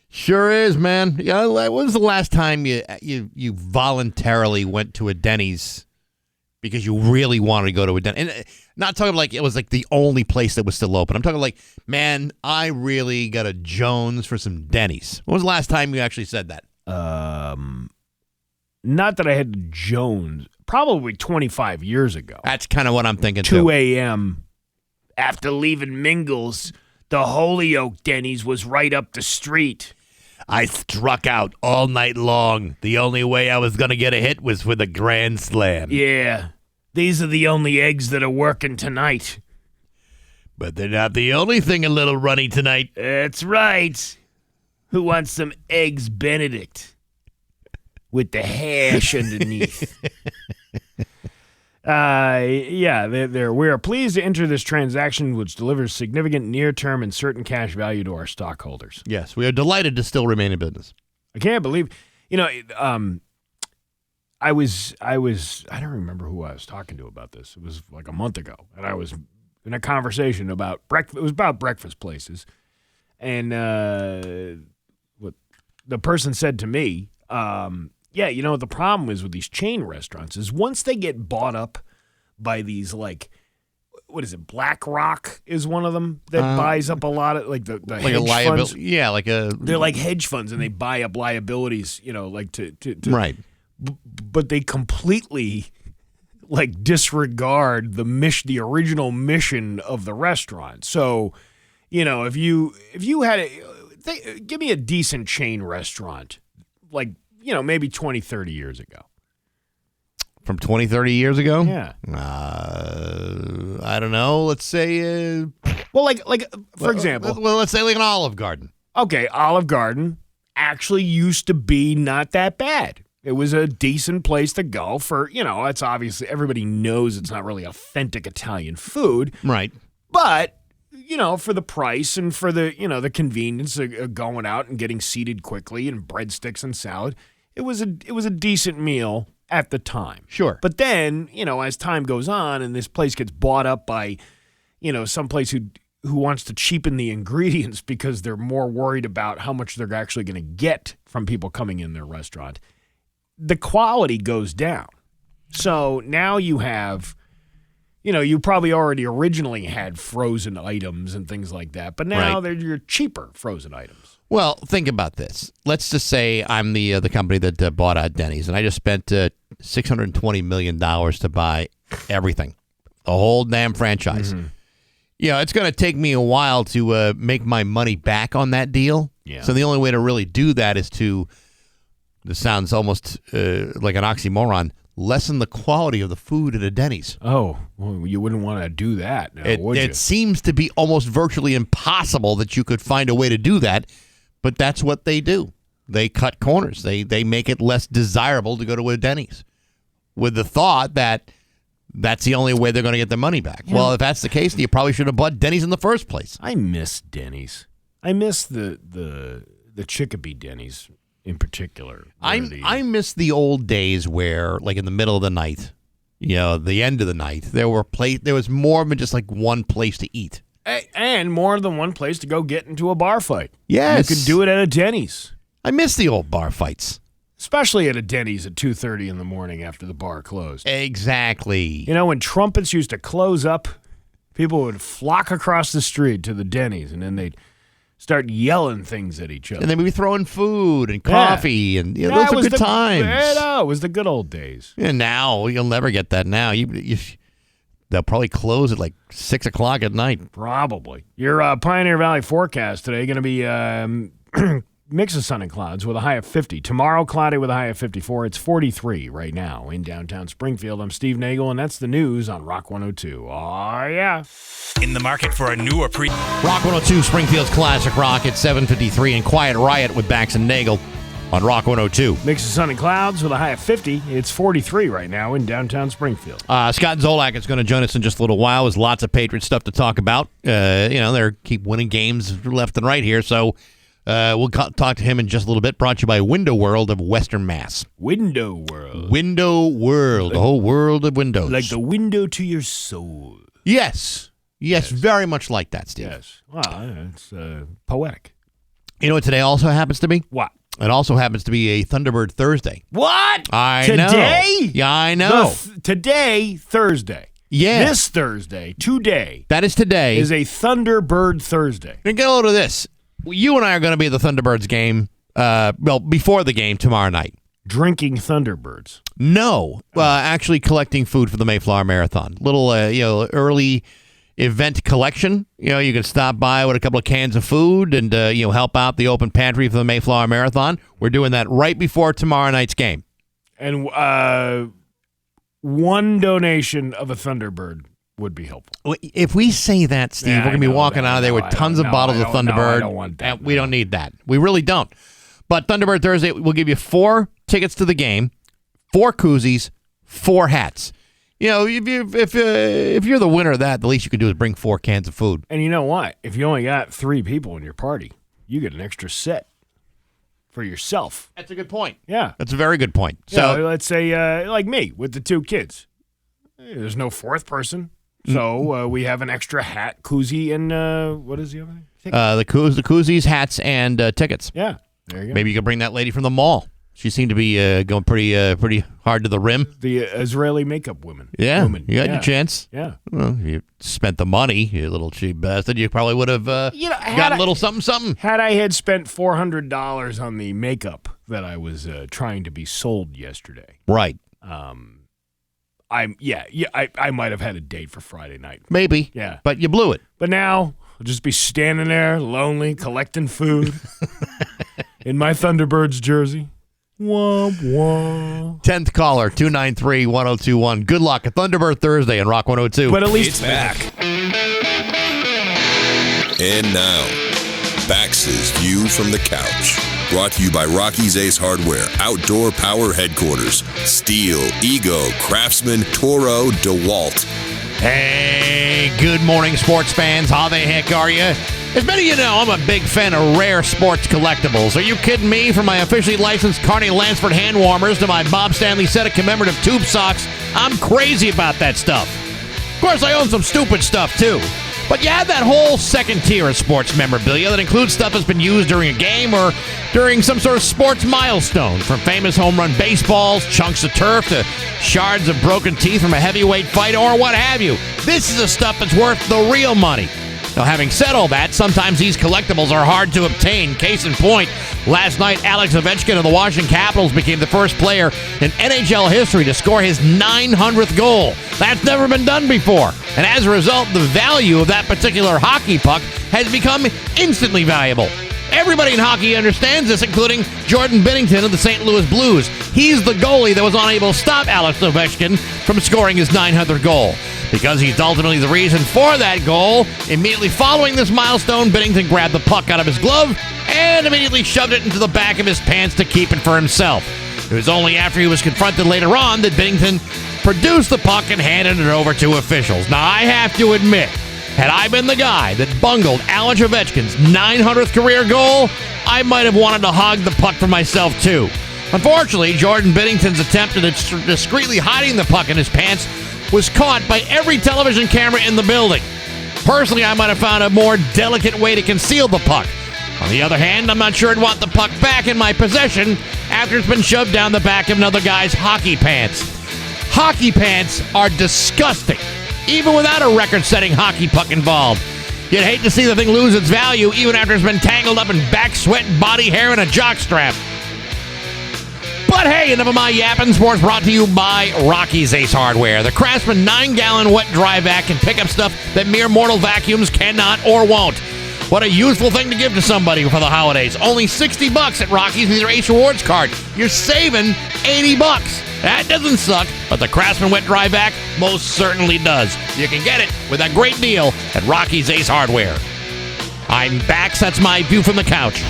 Sure is, man. Yeah, when was the last time you voluntarily went to a Denny's because you really wanted to go to a Denny's? And not talking like it was like the only place that was still open. I'm talking like, man, I really got a Jones for some Denny's. When was the last time you actually said that?
Not that I had Jones. Probably 25 years ago.
That's kind of what I'm thinking,
2
too.
a.m. After leaving Mingles, the Holyoke Denny's was right up the street.
I struck out all night long. The only way I was going to get a hit was with a grand slam.
Yeah. These are the only eggs that are working tonight.
But they're not the only thing a little runny tonight.
That's right. Who wants some Eggs Benedict? With the hash underneath. We are pleased to enter this transaction, which delivers significant near-term and certain cash value to our stockholders.
Yes, we are delighted to still remain in business.
I can't believe, I don't remember who I was talking to about this. It was like a month ago, and I was in a conversation about breakfast. It was about breakfast places, and what the person said to me, the problem is with these chain restaurants is once they get bought up by these, like, what is it, BlackRock is one of them that buys up a lot of, like, the
like
hedge
a liability.
funds.
Yeah, like a...
They're like hedge funds, and they buy up liabilities, like to
right.
But they completely, like, disregard the original mission of the restaurant. So, if you had give me a decent chain restaurant, like, maybe 20, 30 years ago.
From 20, 30 years ago?
Yeah.
I don't know. Let's say...
for example...
Well, let's say like an Olive Garden.
Okay, Olive Garden actually used to be not that bad. It was a decent place to go for, it's obviously... Everybody knows it's not really authentic Italian food.
Right.
But... for the price and for the, the convenience of going out and getting seated quickly and breadsticks and salad, it was a decent meal at the time.
Sure.
But then, as time goes on and this place gets bought up by, some place who wants to cheapen the ingredients because they're more worried about how much they're actually going to get from people coming in their restaurant, the quality goes down. So now you have... you probably already originally had frozen items and things like that, but now they're your cheaper frozen items.
Well, think about this. Let's just say I'm the company that bought out Denny's, and I just spent $620 million to buy everything, the whole damn franchise.
Mm-hmm.
It's going to take me a while to make my money back on that deal.
Yeah.
So the only way to really do that is to, this sounds almost like an oxymoron, lessen the quality of the food at a Denny's.
Oh, well, you wouldn't want to do that now, would you?
It seems to be almost virtually impossible that you could find a way to do that, but that's what they do. They cut corners. They make it less desirable to go to a Denny's with the thought that that's the only way they're going to get their money back. Yeah. Well, if that's the case, then you probably should have bought Denny's in the first place.
I miss Denny's. I miss the Chicopee Denny's. In particular,
I miss the old days where, like in the middle of the night, the end of the night, there was more than just like one place to eat,
and more than one place to go get into a bar fight.
Yes,
you could do it at a Denny's.
I miss the old bar fights,
especially at a Denny's at 2:30 in the morning after the bar closed.
Exactly.
When trumpets used to close up, people would flock across the street to the Denny's, and then they'd start yelling things at each other.
And then we'd be throwing food and coffee, and those were good times.
It was the good old days.
And now, you'll never get that now. They'll probably close at like 6 o'clock at night.
Probably. Your Pioneer Valley forecast today going to be mix of sun and clouds with a high of 50. Tomorrow, cloudy with a high of 54. It's 43 right now in downtown Springfield. I'm Steve Nagle, and that's the news on Rock 102. Oh, yeah.
In the market for a new or
Rock 102, Springfield's classic rock at 7:53, and Quiet Riot with Bax and Nagle on Rock 102.
Mix of sun and clouds with a high of 50. It's 43 right now in downtown Springfield.
Scott Zolak is going to join us in just a little while. There's lots of Patriot stuff to talk about. They keep winning games left and right here, so We'll talk to him in just a little bit. Brought to you by Window World of Western Mass.
Window World.
Window World. The whole world of windows.
Like the window to your soul.
Yes. Yes, very much like that, Steve.
Yes. Well, it's poetic.
You know what today also happens to be?
What?
It also happens to be a Thunderbird Thursday.
What?
I
know.
Today? Yeah, I know.
Today, Thursday.
Yeah.
This Thursday, today.
That is today.
Is a Thunderbird Thursday.
And get a load of this. You and I are going to be at the Thunderbirds game, before the game tomorrow night.
Drinking Thunderbirds.
No. Actually collecting food for the Mayflower Marathon. Little, early event collection. You can stop by with a couple of cans of food and, help out the open pantry for the Mayflower Marathon. We're doing that right before tomorrow night's game.
And one donation of a Thunderbird would be helpful.
If we say that, Steve, we're going to be walking out of there with tons of bottles of Thunderbird.
I don't want that.
And we don't need that. We really don't. But Thunderbird Thursday, we'll give you 4 tickets to the game, 4 koozies, 4 hats. If you're the winner of that, the least you can do is bring 4 cans of food.
And you know what? If you only got 3 people in your party, you get an extra set for yourself.
That's a good point.
Yeah.
That's a very good point. So
let's say, like me, with the 2 kids. There's no 4th person. So we have an extra hat, koozie, and what is the other thing?
The koozies, hats, and tickets.
Yeah, there you go.
Maybe you could bring that lady from the mall. She seemed to be going pretty hard to the rim.
The Israeli makeup woman.
Yeah, you got your chance.
Yeah.
Well, you spent the money, you little cheap bastard. You probably would have got a little something.
Had I had spent $400 on the makeup that I was trying to be sold yesterday.
Right.
I might have had a date for Friday night.
Maybe.
Yeah.
But you blew it.
But now I'll just be standing there, lonely, collecting food in my Thunderbirds jersey. Wah, wah.
10th caller, 293-1021. Good luck at Thunderbird Thursday on Rock 102.
But at least
It's back. And now, Bax's View from the Couch. Brought to you by Rocky's Ace Hardware, Outdoor Power Headquarters, Steel, Ego, Craftsman, Toro, DeWalt.
Hey, good morning, sports fans. How the heck are you? As many of you know, I'm a big fan of rare sports collectibles. Are you kidding me? From my officially licensed Carney Lansford hand warmers to my Bob Stanley set of commemorative tube socks, I'm crazy about that stuff. Of course, I own some stupid stuff, too. But you have that whole second tier of sports memorabilia that includes stuff that's been used during a game or during some sort of sports milestone, from famous home run baseballs, chunks of turf, to shards of broken teeth from a heavyweight fight, or what have you. This is the stuff that's worth the real money. Now, having said all that, sometimes these collectibles are hard to obtain. Case in point, last night, Alex Ovechkin of the Washington Capitals became the first player in NHL history to score his 900th goal. That's never been done before. And as a result, the value of that particular hockey puck has become instantly valuable. Everybody in hockey understands this, including Jordan Binnington of the St. Louis Blues. He's the goalie that was unable to stop Alex Ovechkin from scoring his 900th goal. Because he's ultimately the reason for that goal, immediately following this milestone, Binnington grabbed the puck out of his glove and immediately shoved it into the back of his pants to keep it for himself. It was only after he was confronted later on that Binnington produced the puck and handed it over to officials. Now, I have to admit, had I been the guy that bungled Alex Ovechkin's 900th career goal, I might have wanted to hog the puck for myself, too. Unfortunately, Jordan Binnington's attempt at discreetly hiding the puck in his pants was caught by every television camera in the building. Personally, I might have found a more delicate way to conceal the puck. On the other hand, I'm not sure I'd want the puck back in my possession after it's been shoved down the back of another guy's hockey pants. Hockey pants are disgusting, even without a record-setting hockey puck involved. You'd hate to see the thing lose its value even after it's been tangled up in back sweat, body hair, and a jockstrap. But hey, enough of my yapping. Sports brought to you by Rocky's Ace Hardware. The Craftsman 9-gallon wet dry vac can pick up stuff that mere mortal vacuums cannot or won't. What a useful thing to give to somebody for the holidays. Only $60 at Rocky's with your Ace Rewards card. You're saving $80. That doesn't suck, but the Craftsman wet dry vac most certainly does. You can get it with a great deal at Rocky's Ace Hardware. I'm Bax. That's my view from the couch.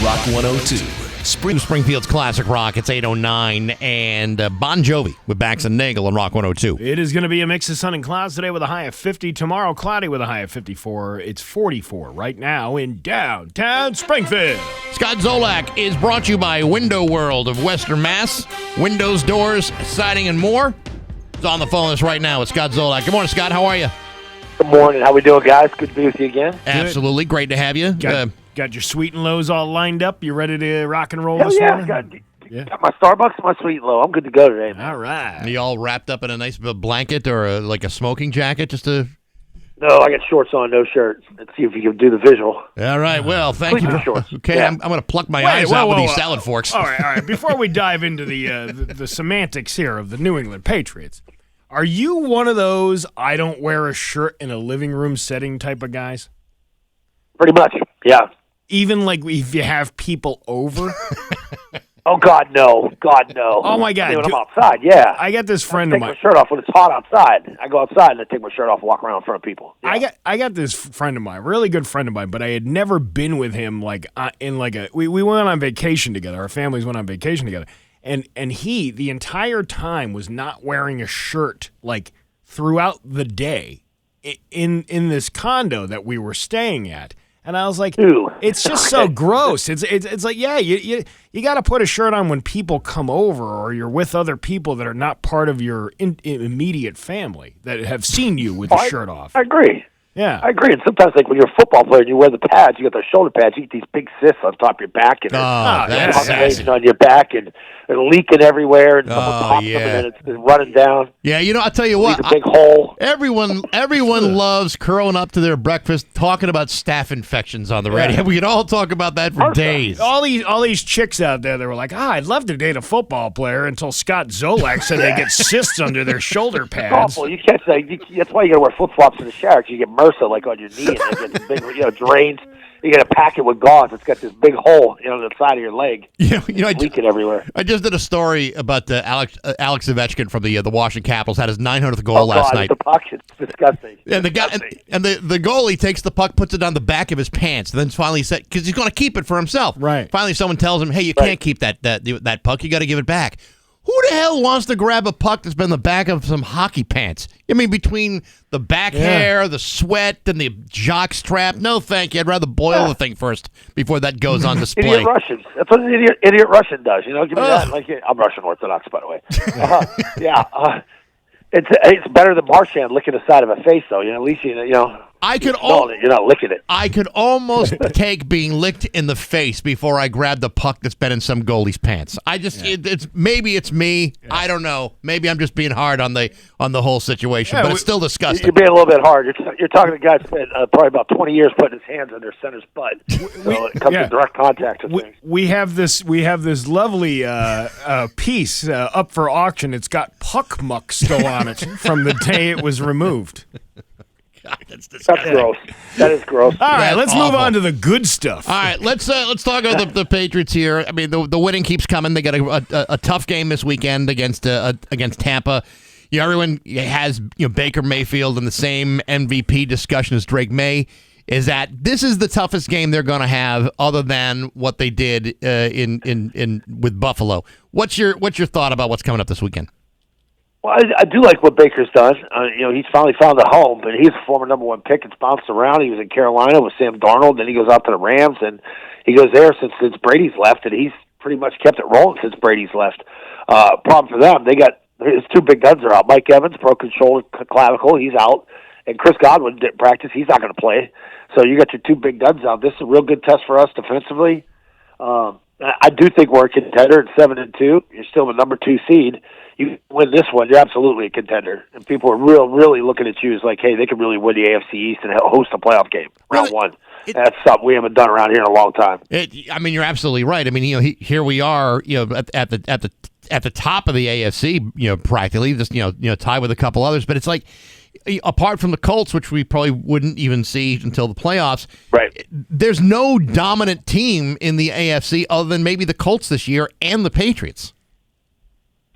Rock 102.
Springfield's classic rock. It's 8:09, and Bon Jovi with Bax and Nagle on Rock 102.
It is going to be a mix of sun and clouds today with a high of 50. Tomorrow, cloudy with a high of 54. It's 44 right now in downtown Springfield.
Scott Zolak is brought to you by Window World of Western Mass. Windows, doors, siding, and more. He's on the phone with us right now with Scott Zolak. Good morning, Scott. How are you?
Good morning. How we doing, guys? Good to be with you again.
Absolutely. Great to have you.
Got your sweet and lows all lined up? You ready to rock and roll
Hell
this morning?
Got my Starbucks and my sweet and low. I'm good to go today, man.
All right.
Are you all wrapped up in a nice blanket or like a smoking jacket just to...
No, I got shorts on, no shirt. Let's see if you can do the visual.
All right, well, thank you.
Shorts.
Okay,
yeah.
I'm going to pluck my eyes out with these salad forks.
All right. Before we dive into the semantics here of the New England Patriots, are you one of those I don't wear a shirt in a living room setting type of guys?
Pretty much, yeah.
Even like if you have people over?
Oh, God, no. God, no.
Oh, my God.
When I'm outside, yeah.
I got this friend
I
of
take
mine.
my shirt off when it's hot outside. I go outside and I take my shirt off and walk around in front of people. Yeah.
I got this friend of mine, really good friend of mine, but I had never been with him like in like a we went on vacation together. Our families went on vacation together. And he the entire time was not wearing a shirt like throughout the day in this condo that we were staying at. And I was like,
Ew.
It's just so gross. It's like, yeah, you got to put a shirt on when people come over or you're with other people that are not part of your immediate family that have seen you with the shirt off.
I agree.
Yeah.
I agree. And sometimes, like, when you're a football player and you wear the pads, you got those shoulder pads, you get these big cysts on top of your back and
that's sassy.
on your back and leaking everywhere and someone pops them and then it's running down.
Yeah, I'll tell you what.
Leave a big hole.
Everyone loves curling up to their breakfast talking about staph infections on the radio.
Yeah.
We could all talk about that for days.
All these chicks out there, they were like, I'd love to date a football player until Scott Zolak said they get cysts under their shoulder
It's
pads.
awful. You can't say, that's why you got to wear flip-flops in the shower because you get MRSA like on your knee and you get this big, drains. You got to pack it with gauze. It's got this big hole, on the side of your leg. Leaking everywhere.
I just did a story about Alex Ovechkin from the Washington Capitals had his 900th goal last night.
The puck, it's disgusting.
And the guy and the goalie takes the puck, puts it on the back of his pants, and then finally said, because he's going to keep it for himself.
Right.
Finally, someone tells him, "Hey, you can't keep that puck. You got to give it back." Who the hell wants to grab a puck that's been in the back of some hockey pants? I mean, between the back hair, the sweat, and the jock strap. No, thank you. I'd rather boil the thing first before that goes on display.
Idiot Russians. That's what an idiot Russian does. Give me that. I'm Russian Orthodox, by the way. It's better than Marchand licking the side of a face, though. At least you're not licking it.
I could almost take being licked in the face before I grab the puck that's been in some goalie's pants. Maybe it's me. Yeah. I don't know. Maybe I'm just being hard on the whole situation, but it's still disgusting.
You're being a little bit hard. You're talking to a guy that spent probably about 20 years putting his hands on their center's butt. So it comes in direct contact with things.
We have this lovely piece up for auction. It's got puck muck still on it from the day it was removed.
God, that's disgusting.
That's gross. That is gross.
All right, let's move on to the good stuff.
All right, let's talk about the Patriots here. I mean, the winning keeps coming. They got a tough game this weekend against Tampa. Everyone has Baker Mayfield in the same MVP discussion as Drake May. Is that this is the toughest game they're going to have, other than what they did with Buffalo? What's your thought about what's coming up this weekend?
Well, I do like what Baker's done. He's finally found a home, but he's a former number one pick. It's bounced around. He was in Carolina with Sam Darnold, then he goes out to the Rams, and he goes there since Brady's left, and he's pretty much kept it rolling since Brady's left. Problem for them, they got his two big guns are out. Mike Evans, broken shoulder, clavicle, he's out, and Chris Godwin didn't practice. He's not going to play. So you got your two big guns out. This is a real good test for us defensively. I do think we're a contender at 7-2. You're still the number 2 seed. You win this one, you're absolutely a contender. And people are really looking at you as like, hey, they could really win the AFC East and host a playoff game, round one. That's something we haven't done around here in a long time.
You're absolutely right. I mean, here we are, at the top of the AFC, practically, just tied with a couple others. But it's like, apart from the Colts, which we probably wouldn't even see until the playoffs,
right?
There's no dominant team in the AFC other than maybe the Colts this year and the Patriots.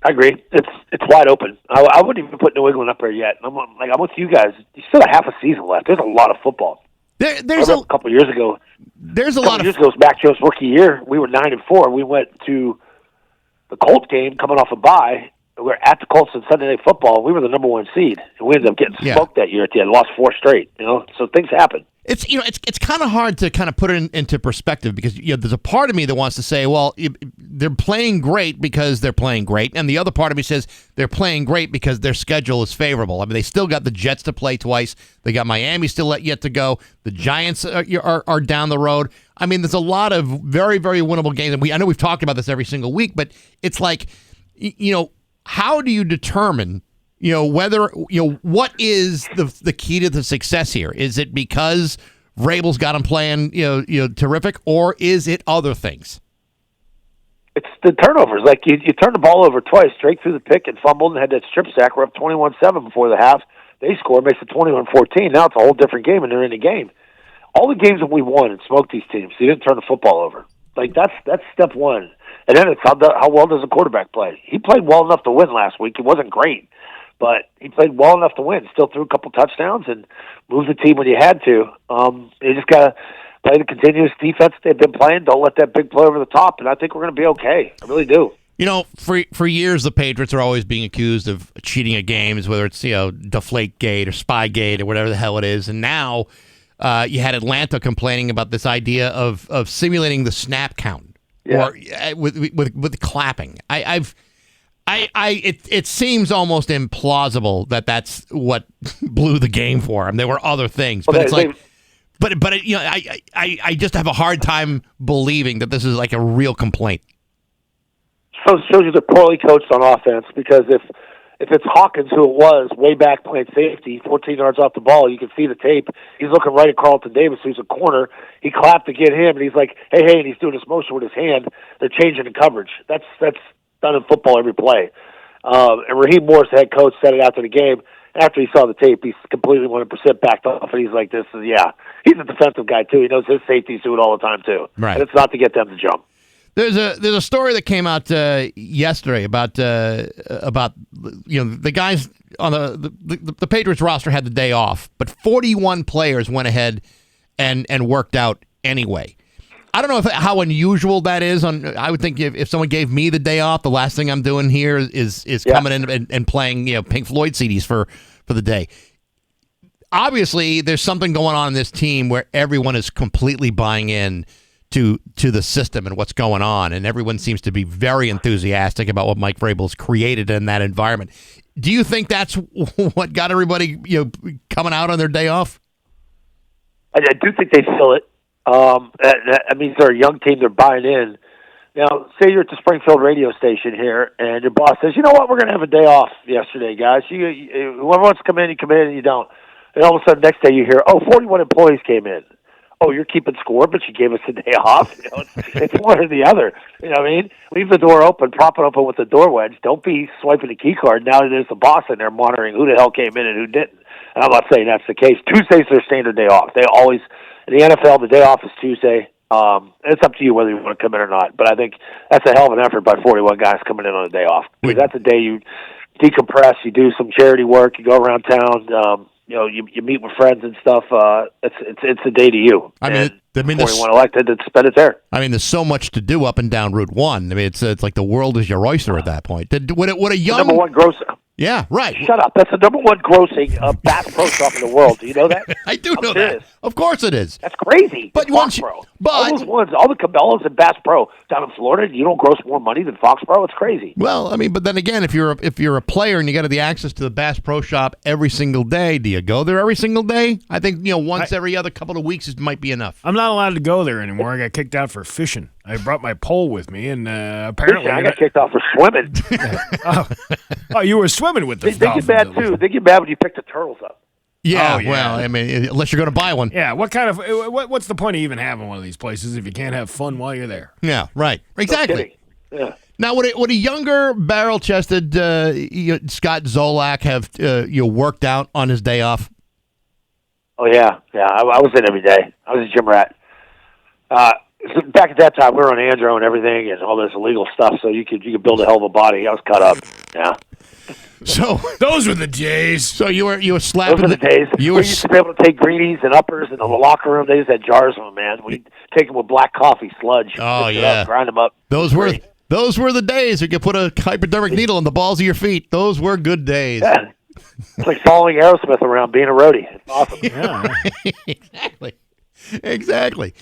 I agree. It's wide open. I wouldn't even put New England up there yet. I'm with you guys. You still have half a season left. There's a lot of football.
There's
a couple of years ago.
There's a lot of
years ago. It was Mac Jones' rookie year. We were 9-4. We went to the Colts game coming off a bye. We were at the Colts on Sunday Night Football. We were the number 1 seed, and we ended up getting smoked that year at the end. Lost 4 straight. So things happen.
It's kind of hard to kind of put it into perspective because there's a part of me that wants to say, well, they're playing great because they're playing great, and the other part of me says they're playing great because their schedule is favorable. I mean, they still got the Jets to play twice. They got Miami still yet to go. The Giants are down the road. I mean, there's a lot of very, very winnable games, and I know we've talked about this every single week, but it's like, how do you determine? Whether what is the key to the success here? Is it because Vrabel's got him playing terrific, or is it other things?
It's the turnovers. Like you turned the ball over twice, straight through the pick, and fumbled, and had that strip sack. We're up 21-7 before the half. They score, makes it 21-14. Now it's a whole different game, and they're in the game. All the games that we won and smoked these teams, you didn't turn the football over. Like that's step one. And then it's how well does the quarterback play? He played well enough to win last week. It wasn't great, but he played well enough to win. Still threw a couple touchdowns and moved the team when you had to. You just got to play the continuous defense they've been playing. Don't let that big play over the top, and I think we're going to be okay. I really do.
For years, the Patriots are always being accused of cheating at games, whether it's Deflategate or Spygate or whatever the hell it is. And now you had Atlanta complaining about this idea of simulating the snap count or with clapping. It seems almost implausible that that's what blew the game for him. There were other things, but it's like, I just have a hard time believing that this is like a real complaint.
So it shows you they're poorly coached on offense, because if it's Hawkins, who it was, way back playing safety, 14 yards off the ball, you can see the tape. He's looking right at Carlton Davis, who's a corner. He clapped to get him, and he's like, hey, and he's doing this motion with his hand. They're changing the coverage. That's done in football every play. And Raheem Morris, the head coach, said it after the game. After he saw the tape, he's completely 100% backed off, and he's like, he's a defensive guy, too. He knows his safeties do it all the time, too.
Right.
And it's not to get them to jump.
There's a story that came out yesterday about the guys on the Patriots roster had the day off, but 41 players went ahead and worked out anyway. I don't know how unusual that is. I would think if someone gave me the day off, the last thing I'm doing here is coming in and playing Pink Floyd CDs for the day. Obviously, there's something going on in this team where everyone is completely buying in to the system and what's going on, and everyone seems to be very enthusiastic about what Mike Vrabel's created in that environment. Do you think that's what got everybody coming out on their day off?
I do think they feel it. That means they're a young team. They're buying in. Now, say you're at the Springfield radio station here, and your boss says, "You know what? We're going to have a day off yesterday, guys. Whoever wants to come in, you come in, and you don't." And all of a sudden, next day you hear, 41 employees came in. Oh, you're keeping score, but you gave us a day off. It's one or the other. You know what I mean? Leave the door open, prop it open with the door wedge. Don't be swiping the key card. Now there's the boss in there monitoring who the hell came in and who didn't. And I'm not saying that's the case. Tuesday's their standard day off. They always, in the NFL, the day off is Tuesday. It's up to you whether you want to come in or not. But I think that's a hell of an effort by 41 guys coming in on a day off. Because that's a day you decompress, you do some charity work, you go around town, you meet with friends and stuff. It's a day to you.
I mean,
41 elected to spend it there.
I mean, there's so much to do up and down Route 1. I mean, it's like the world is your oyster at that point. Would a young
number one grosser?
Yeah, right.
Shut up. That's the number one grossing Bass Pro Shop in the world. Do you know that?
I do know that. Of course it is.
That's crazy.
But
all those ones, all the Cabela's and Bass Pro down in Florida, you don't gross more money than Fox Pro? It's crazy.
Well, I mean, but then again, if you're a player and you got the access to the Bass Pro Shop every single day, do you go there every single day? I think once every other couple of weeks might be enough.
I'm not allowed to go there anymore. I got kicked out for fishing. I brought my pole with me, and apparently
I got kicked out for swimming.
Oh, you were swimming with the
They get mad too. They get mad when you pick the turtles up.
Yeah, well, I mean, unless you're going to buy one.
Yeah, what's the point of even having one of these places if you can't have fun while you're there?
Yeah, right. Exactly.
No yeah.
Now, would a younger, barrel-chested Scott Zolak have worked out on his day off?
Oh yeah. I was in every day. I was a gym rat. Back at that time, we were on Andro and everything, and all this illegal stuff. So you could build a hell of a body. I was cut up. Yeah.
So
those were the days.
So you were slapping
Those were the days.
You
We
were
used to be able to take greenies and uppers in the locker room. They just had jars of them, man. We'd take them with black coffee sludge.
Oh,
mix it
yeah.
up, grind them up.
Those were the days you could put a hypodermic needle in the balls of your feet. Those were good days.
Yeah. It's like following Aerosmith around, being a roadie. It's awesome.
Yeah.
Exactly.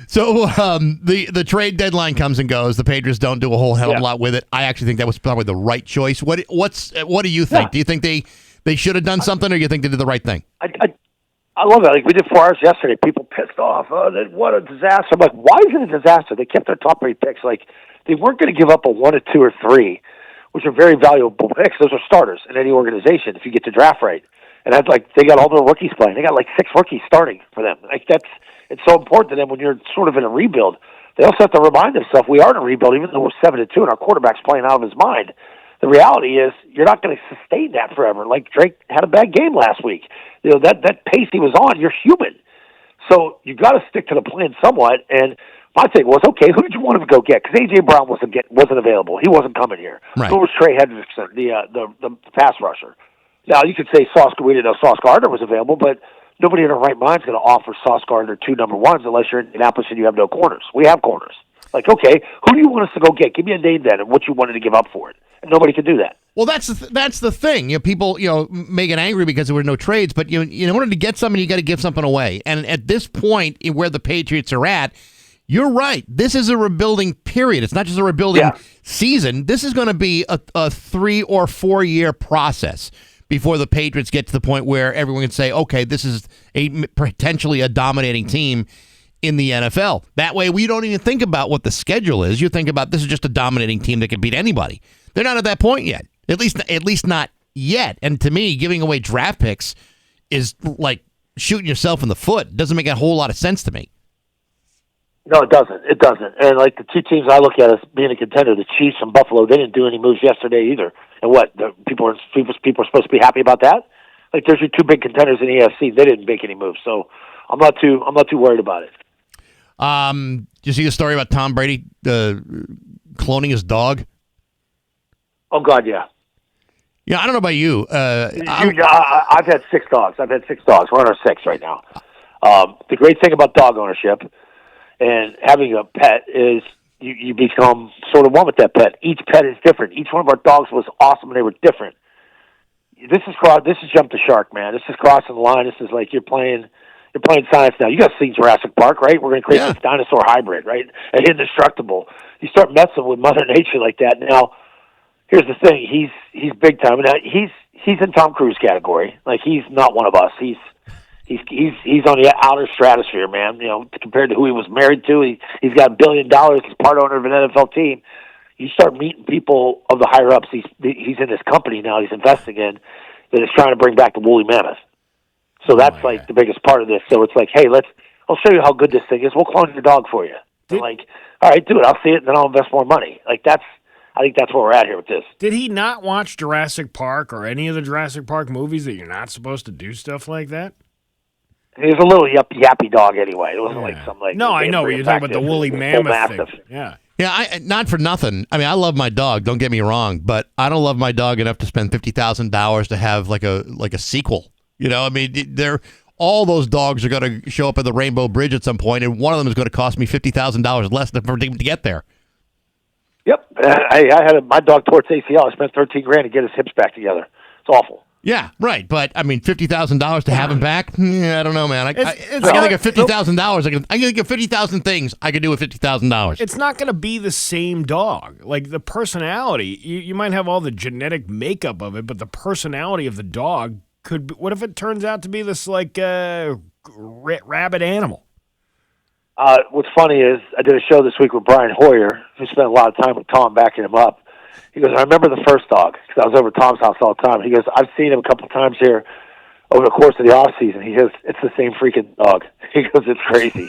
So the trade deadline comes and goes. The Patriots don't do a whole hell of a lot with it. I actually think that was probably the right choice. What do you think?
Yeah.
Do you think they should have done something, or do you think they did the right thing?
I love that. Like we did 4 hours yesterday. People pissed off. Oh, what a disaster! I'm like, why is it a disaster? They kept their top 3 picks. Like they weren't going to give up a 1 or 2 or 3, which are very valuable picks. Those are starters in any organization if you get the draft right. And that's like they got all their rookies playing. They got like 6 rookies starting for them. Like it's so important to them when you're sort of in a rebuild. They also have to remind themselves we are in a rebuild, even though we're 7-2 and our quarterback's playing out of his mind. The reality is you're not going to sustain that forever. Like Drake had a bad game last week. You know that pace he was on. You're human, so you got to stick to the plan somewhat. And my thing was, okay, who did you want him to go get? Because AJ Brown wasn't available. He wasn't coming here.
Right.
So was Trey Hendrickson, the pass rusher. Now you could say we didn't know Sauce Gardner was available, but nobody in their right mind is going to offer Sauce Gardner 2 number ones unless you're in Indianapolis and you have no corners. We have corners. Like, okay, who do you want us to go get? Give me a name then and what you wanted to give up for it. And nobody can do that.
Well, that's the thing. You know, people may get angry because there were no trades, but in order to get something, you got to give something away. And at this point, where the Patriots are at, you're right. This is a rebuilding period. It's not just a rebuilding season. This is going to be a 3 or 4 year process before the Patriots get to the point where everyone can say, okay, this is potentially a dominating team in the NFL. That way, we don't even think about what the schedule is. You think about this is just a dominating team that can beat anybody. They're not at that point yet. At least not yet. And to me, giving away draft picks is like shooting yourself in the foot. It doesn't make a whole lot of sense to me.
No, it doesn't. It doesn't. And like the 2 teams I look at as being a contender, the Chiefs and Buffalo, they didn't do any moves yesterday either. And what? People are supposed to be happy about that? Like there's your 2 big contenders in the AFC. They didn't make any moves, so I'm not too worried about it.
Did you see the story about Tom Brady cloning his dog?
Oh God, yeah.
Yeah, I don't know about you.
I've had 6 dogs. We're on our 6th right now. The great thing about dog ownership and having a pet is you become sort of one with that pet. Each pet is different. Each one of our dogs was awesome, and they were different. This is jump the shark, man. This is crossing the line. This is like you're playing science now. You guys seen Jurassic Park, right? We're going to create this dinosaur hybrid, right? And indestructible. You start messing with Mother Nature like that. Now, here's the thing. He's big time. Now, he's in Tom Cruise category. Like he's not one of us. He's on the outer stratosphere, man. You know, compared to who he was married to, he's got $1 billion. He's part owner of an NFL team. You start meeting people of the higher ups. He's in this company now. He's investing in that is trying to bring back the woolly mammoth. So that's the biggest part of this. So it's like, hey, I'll show you how good this thing is. We'll clone your dog for you. And like, all right, do it. I'll see it, and then I'll invest more money. Like I think that's where we're at here with this.
Did he not watch Jurassic Park or any of the Jurassic Park movies that you're not supposed to do stuff like that?
He was a little yappy dog anyway. It wasn't like something like...
No, I know. You're talking about the woolly mammoth thing. Yeah.
Yeah, not for nothing. I mean, I love my dog. Don't get me wrong, but I don't love my dog enough to spend $50,000 to have like a sequel. You know, I mean, all those dogs are going to show up at the Rainbow Bridge at some point, and one of them is going to cost me $50,000 less to get there.
Yep, I had my dog tore its ACL. I spent $13,000 to get his hips back together. It's awful.
Yeah, right. But I mean, $50,000 to have him back? I don't know, man. I can think of $50,000. I can think of 50,000 things I could do with $50,000.
It's not going to be the same dog. Like the personality, you might have all the genetic makeup of it, but the personality of the dog could be, what if it turns out to be this like rabid animal?
What's funny is I did a show this week with Brian Hoyer, who spent a lot of time with Tom backing him up. He goes, I remember the first dog, because I was over at Tom's house all the time. He goes, I've seen him a couple of times here over the course of the off season. He goes, it's the same freaking dog. He goes, it's crazy.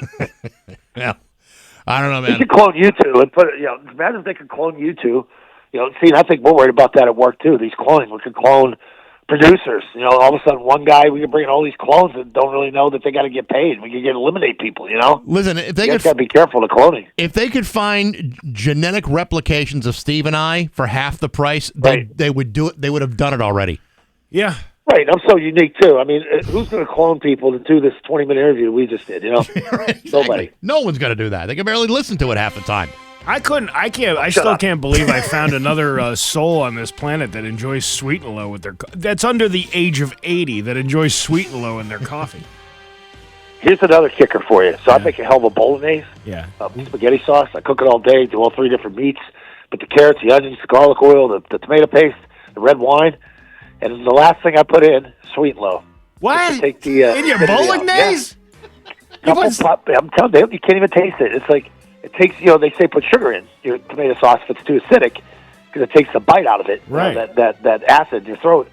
Yeah. I don't know, man.
They could clone you two and put it, imagine if they could clone you two. See, and I think we're worried about that at work too. These cloning, we could clone producers. You know, all of a sudden one guy, we can bring in all these clones that don't really know that they got to get paid. We can eliminate people, you know?
Listen, if they
you
could
got to be careful of cloning.
If they could find genetic replications of Steve and I for half the price, they would do it. They would have done it already.
Yeah.
Right, I'm so unique, too. I mean, who's going to clone people to do this 20-minute interview we just did, you know?
Exactly.
Nobody.
No one's going to do that. They can barely listen to it half the time.
I still can't believe I found another soul on this planet that enjoys Sweet and Low with their that's under the age of 80 that enjoys Sweet and Low in their coffee.
Here's another kicker for you. So I make a hell of a bolognese.
Yeah.
Spaghetti sauce. I cook it all day, do all 3 different meats. Put the carrots, the onions, the garlic oil, the tomato paste, the red wine. And the last thing I put in, Sweet and Low.
What?
Take the,
in your bolognese?
Yeah. I'm telling you, you can't even taste it. It's like, it takes, you know, they say put sugar in your tomato sauce if it's too acidic because it takes the bite out of it.
Right.
You know, that acid in your throat.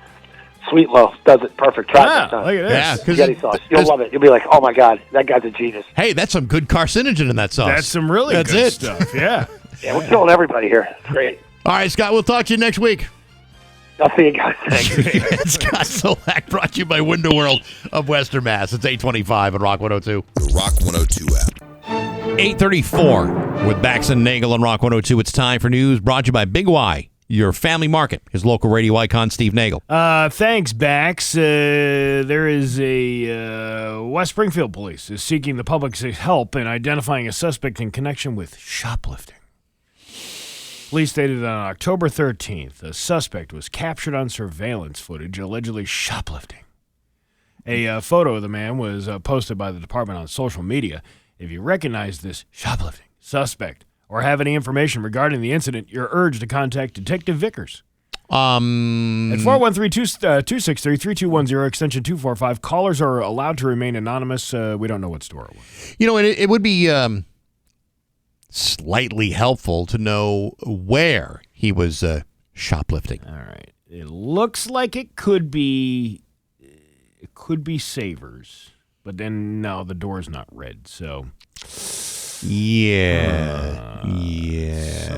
Sweet and Low does it perfect. Try it next time.
Look at this.
Yeah,
Spaghetti sauce. You'll love it. You'll be like, oh my God, that guy's a genius.
Hey, that's some good carcinogen in that sauce.
That's some really good stuff. Yeah.
Yeah, we're killing everybody here. It's great.
All right, Scott, we'll talk to you next week.
I'll see you guys. Thanks.
Scott Solak brought to you by Window World of Western Mass. It's 8:25 on Rock 102.
The Rock 102 app.
8:34 with Bax and Nagle on Rock 102. It's time for news brought to you by Big Y, your family market. His local radio icon, Steve Nagle.
Thanks, Bax. There is a West Springfield police is seeking the public's help in identifying a suspect in connection with shoplifting. Police stated on October 13th, a suspect was captured on surveillance footage allegedly shoplifting. A photo of the man was posted by the department on social media. If you recognize this shoplifting suspect or have any information regarding the incident, you're urged to contact Detective Vickers. At 413-263-3210, extension 245, callers are allowed to remain anonymous. We don't know what store it was.
You know, it would be slightly helpful to know where he was shoplifting.
All right. It looks like it could be Savers, but then no, the door's not red, so
yeah.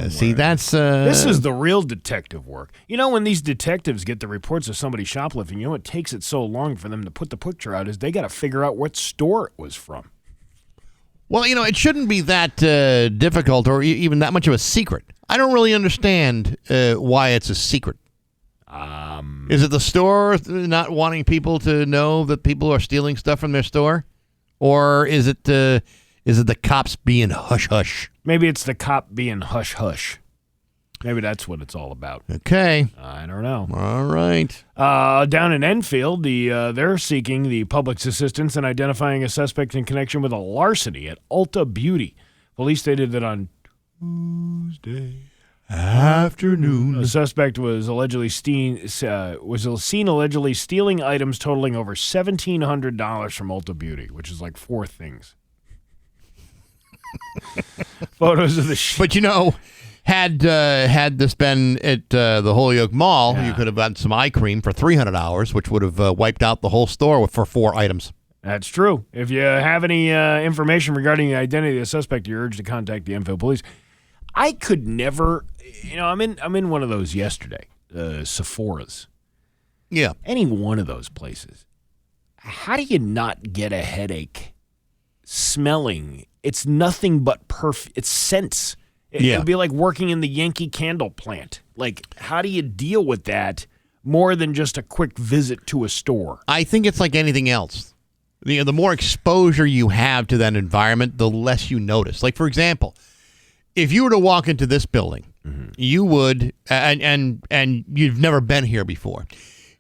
See, that's
this is the real detective work. You know, when these detectives get the reports of somebody shoplifting, you know what takes it so long for them to put the picture out is they got to figure out what store it was from.
Well, you know, it shouldn't be that difficult or even that much of a secret. I don't really understand why it's a secret. Is it the store not wanting people to know that people are stealing stuff from their store? Or is it the cops being hush-hush?
Maybe it's the cop being hush-hush. Maybe that's what it's all about.
Okay.
I don't know.
All right.
Down in Enfield, they're seeking the public's assistance in identifying a suspect in connection with a larceny at Ulta Beauty. Police stated that on Tuesday afternoon, the suspect was seen allegedly stealing items totaling over $1,700 from Ulta Beauty, which is like 4 things. Photos of the
But you know, had this been at the Holyoke Mall, you could have gotten some eye cream for $300, which would have wiped out the whole store for 4 items.
That's true. If you have any information regarding the identity of the suspect, you're urged to contact the Enfield police. I could never, you know, I'm in one of those yesterday, Sephora's.
Yeah.
Any one of those places. How do you not get a headache smelling? It's nothing but it's scents. It would be like working in the Yankee Candle plant. Like, how do you deal with that more than just a quick visit to a store?
I think it's like anything else. The more exposure you have to that environment, the less you notice. Like, for example, if you were to walk into this building, you would, and you've never been here before,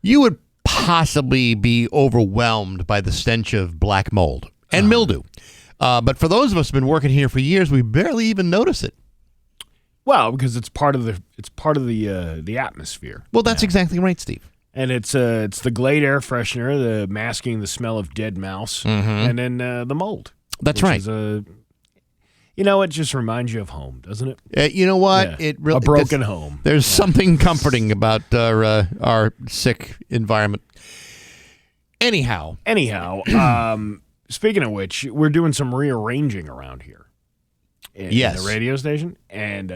you would possibly be overwhelmed by the stench of black mold and mildew. But for those of us who've been working here for years, we barely even notice it.
Well, because it's part of the atmosphere.
Well, that's exactly right, Steve.
And it's the Glade air freshener, the masking the smell of dead mouse, and then the mold.
That's right.
You know, it just reminds you of home, doesn't it?
You know what?
Yeah.
It really
a broken home.
There's something comforting about our sick environment. Anyhow,
speaking of which, we're doing some rearranging around here. In the radio station, and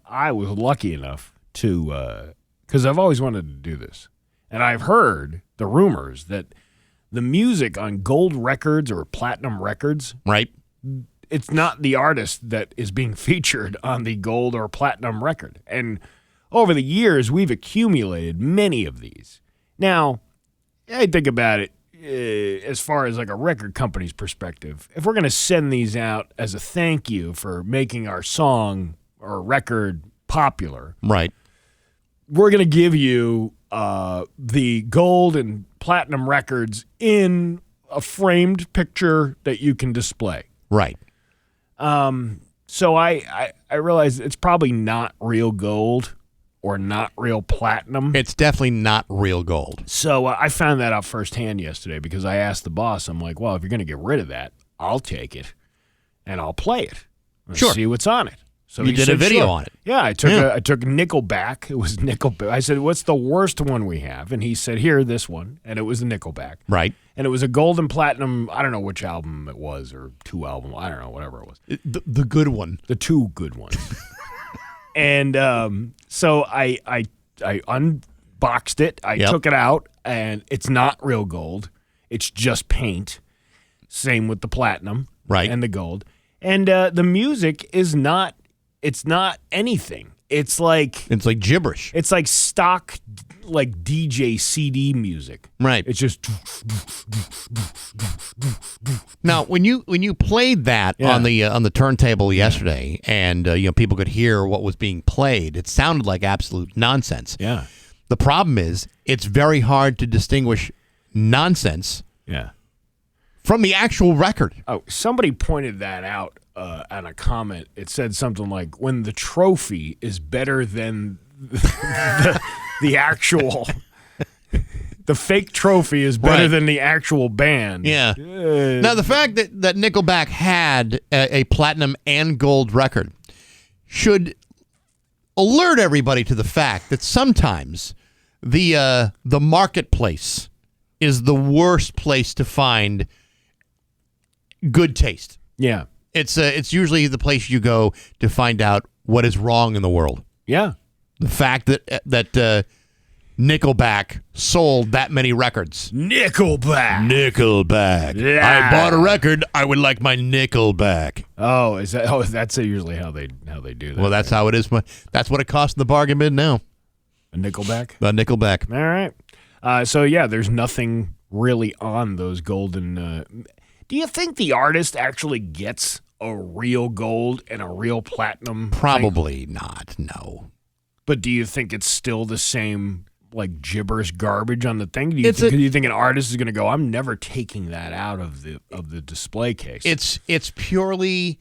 I was lucky enough to, because I've always wanted to do this, And I've heard the rumors that the music on gold records or platinum records,
right?
It's not the artist that is being featured on the gold or platinum record. And over the years, we've accumulated many of these. Now, I think about it as far as like a record company's perspective. If we're going to send these out as a thank you for making our song or record popular,
right?
We're going to give you the gold and platinum records in a framed picture that you can display.
Right.
So I realize it's probably not real gold or not real platinum.
It's definitely not real gold.
So I found that out firsthand yesterday because I asked the boss, I'm like, well, if you're going to get rid of that, I'll take it and I'll play it and see what's on it. So
you did a video on it.
Yeah, I took Nickelback. It was Nickelback. I said, what's the worst one we have? And he said, here, this one. And it was the Nickelback.
Right.
And it was a gold and platinum, I don't know which album it was, or 2 albums, I don't know, whatever it was.
The good one.
The 2 good ones. And so I unboxed it. I took it out, and it's not real gold. It's just paint. Same with the platinum and the gold. And the music is not, it's not anything. It's like
gibberish.
It's like stock, like DJ CD music.
Right.
It's just.
Now, when you played that on the turntable yesterday, and people could hear what was being played, it sounded like absolute nonsense.
Yeah.
The problem is, it's very hard to distinguish nonsense.
Yeah.
From the actual record.
Oh, somebody pointed that out on a comment. It said something like, when the trophy is better than the actual, the fake trophy is better than the actual band.
Yeah. Now, the fact that Nickelback had a platinum and gold record should alert everybody to the fact that sometimes the marketplace is the worst place to find good taste.
Yeah.
It's usually the place you go to find out what is wrong in the world.
Yeah.
The fact that Nickelback sold that many records. Nickelback.
Yeah.
I bought a record. I would like my Nickelback.
Oh, that's usually how they do that.
Well, that's how it is. That's what it costs in the bargain bin now.
A Nickelback?
A Nickelback.
All right. So yeah, there's nothing really on those golden. Do you think the artist actually gets a real gold and a real platinum?
Probably not, no.
But do you think it's still the same, like, gibberish garbage on the thing? Do you think an artist is going to go, I'm never taking that out of the display case?
It's purely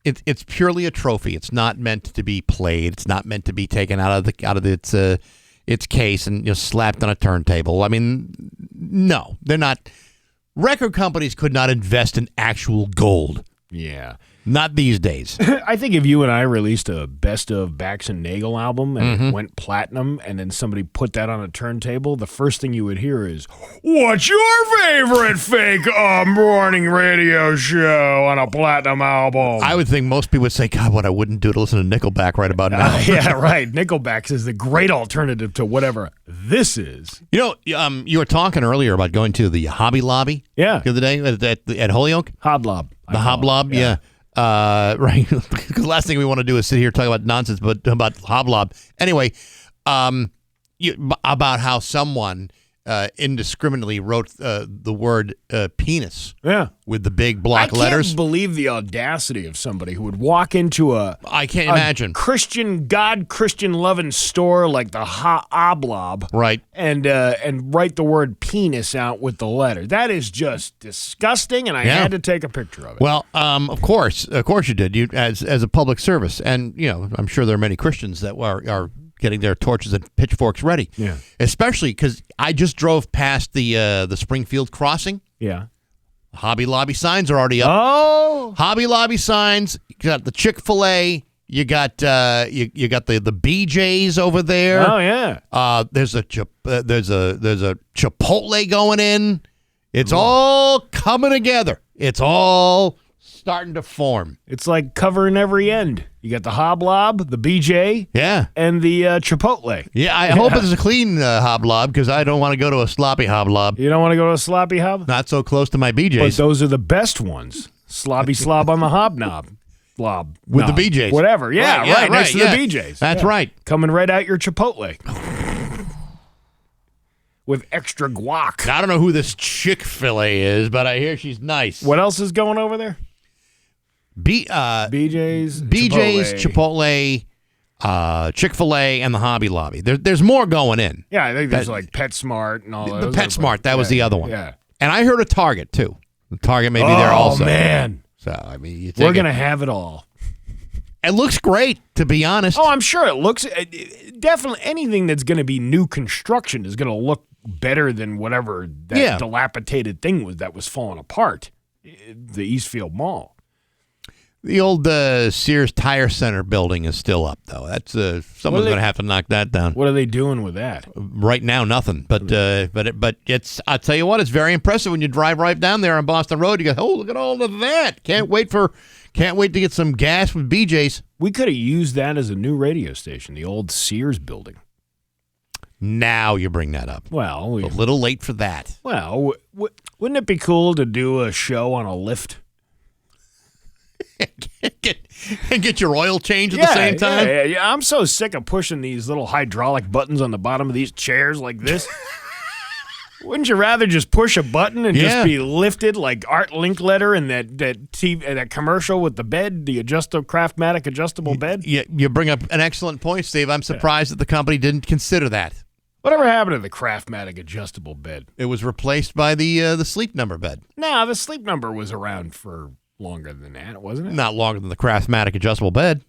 a trophy. It's not meant to be played. It's not meant to be taken out of its case and slapped on a turntable. I mean, no, they're not. Record companies could not invest in actual gold.
Yeah.
Not these days.
I think if you and I released a best of Bax and Nagle album and it went platinum and then somebody put that on a turntable, the first thing you would hear is, what's your favorite fake morning radio show on a platinum album?
I would think most people would say, God, what I wouldn't do to listen to Nickelback right about now.
Yeah, right. Nickelback is the great alternative to whatever this is.
You were talking earlier about going to the Hobby Lobby the other day at Holyoke?
Hoblob.
The Hoblob, yeah. Right. Because the last thing we want to do is sit here and talk about nonsense, but about Hoblob. Anyway, about how someone indiscriminately wrote the word penis with the big block letters.
I can't believe the audacity of somebody who would walk into
I can't imagine.
Christian loving store like the Hoblob,
right?
And write the word penis out with the letter. That is just disgusting, and I had to take a picture of it.
Well, of course you did. You as a public service, and I'm sure there are many Christians that are getting their torches and pitchforks ready.
Yeah.
Especially because I just drove past the Springfield crossing.
Yeah.
Hobby Lobby signs are already up.
Oh.
Hobby Lobby signs. You got the Chick-fil-A. You got you got the BJ's over there.
Oh yeah.
There's a Chipotle going in. It's all coming together. It's all starting to form.
It's like covering every end. You got the Hoblob, the BJ, and the Chipotle.
Yeah, I hope it's a clean Hoblob because I don't want to go to a sloppy Hoblob.
You don't want to go to a sloppy Hob?
Not so close to my BJs.
But those are the best ones. Slobby slob on the hobnob. Blob.
With the BJs.
Whatever. Yeah, right. Next to the BJs.
That's right.
Coming right out your Chipotle. With extra guac.
I don't know who this Chick-fil-A is, but I hear she's nice.
What else is going over there? BJ's,
Chipotle, Chick-fil-A, and the Hobby Lobby. There's more going in.
Yeah, I think there's like PetSmart and all that.
The PetSmart, that was the other one.
Yeah.
And I heard a Target, too. The Target may be there also.
Oh, man.
So, I mean,
we're going to have it all.
It looks great, to be honest.
Oh, I'm sure it looks... Definitely anything that's going to be new construction is going to look better than whatever that dilapidated thing was that was falling apart. The Eastfield Mall.
The old Sears Tire Center building is still up, though. That's someone's going to have to knock that down.
What are they doing with that?
Right now, nothing. But it's. I'll tell you what, it's very impressive when you drive right down there on Boston Road. You go, oh, look at all of that! Can't wait to get some gas with BJ's.
We could have used that as a new radio station. The old Sears building.
Now you bring that up.
Well,
a little late for that.
Well, wouldn't it be cool to do a show on a lift?
get your oil changed at the same time?
Yeah. I'm so sick of pushing these little hydraulic buttons on the bottom of these chairs like this. Wouldn't you rather just push a button and just be lifted like Art Linkletter and that commercial with the bed, the Craftmatic adjustable bed?
You bring up an excellent point, Steve. I'm surprised that the company didn't consider that.
Whatever happened to the Craftmatic adjustable bed?
It was replaced by the Sleep Number bed.
No, the Sleep Number was around for longer than that, wasn't it?
Not longer than the Craftmatic adjustable bed.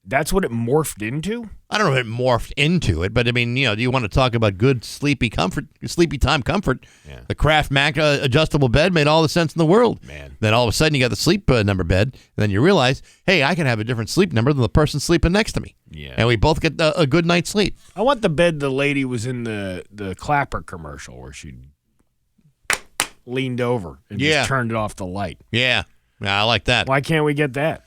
That's what it morphed into?
I don't know if it morphed into it, but I mean, do you want to talk about good sleepy time comfort? Yeah. The Craftmatic adjustable bed made all the sense in the world.
Man.
Then all of a sudden you got the Sleep Number bed, and then you realize, hey, I can have a different sleep number than the person sleeping next to me.
Yeah.
And we both get a good night's sleep.
I want the bed the lady was in the Clapper commercial where she leaned over and just turned it off the light.
Yeah, I like that.
Why can't we get that?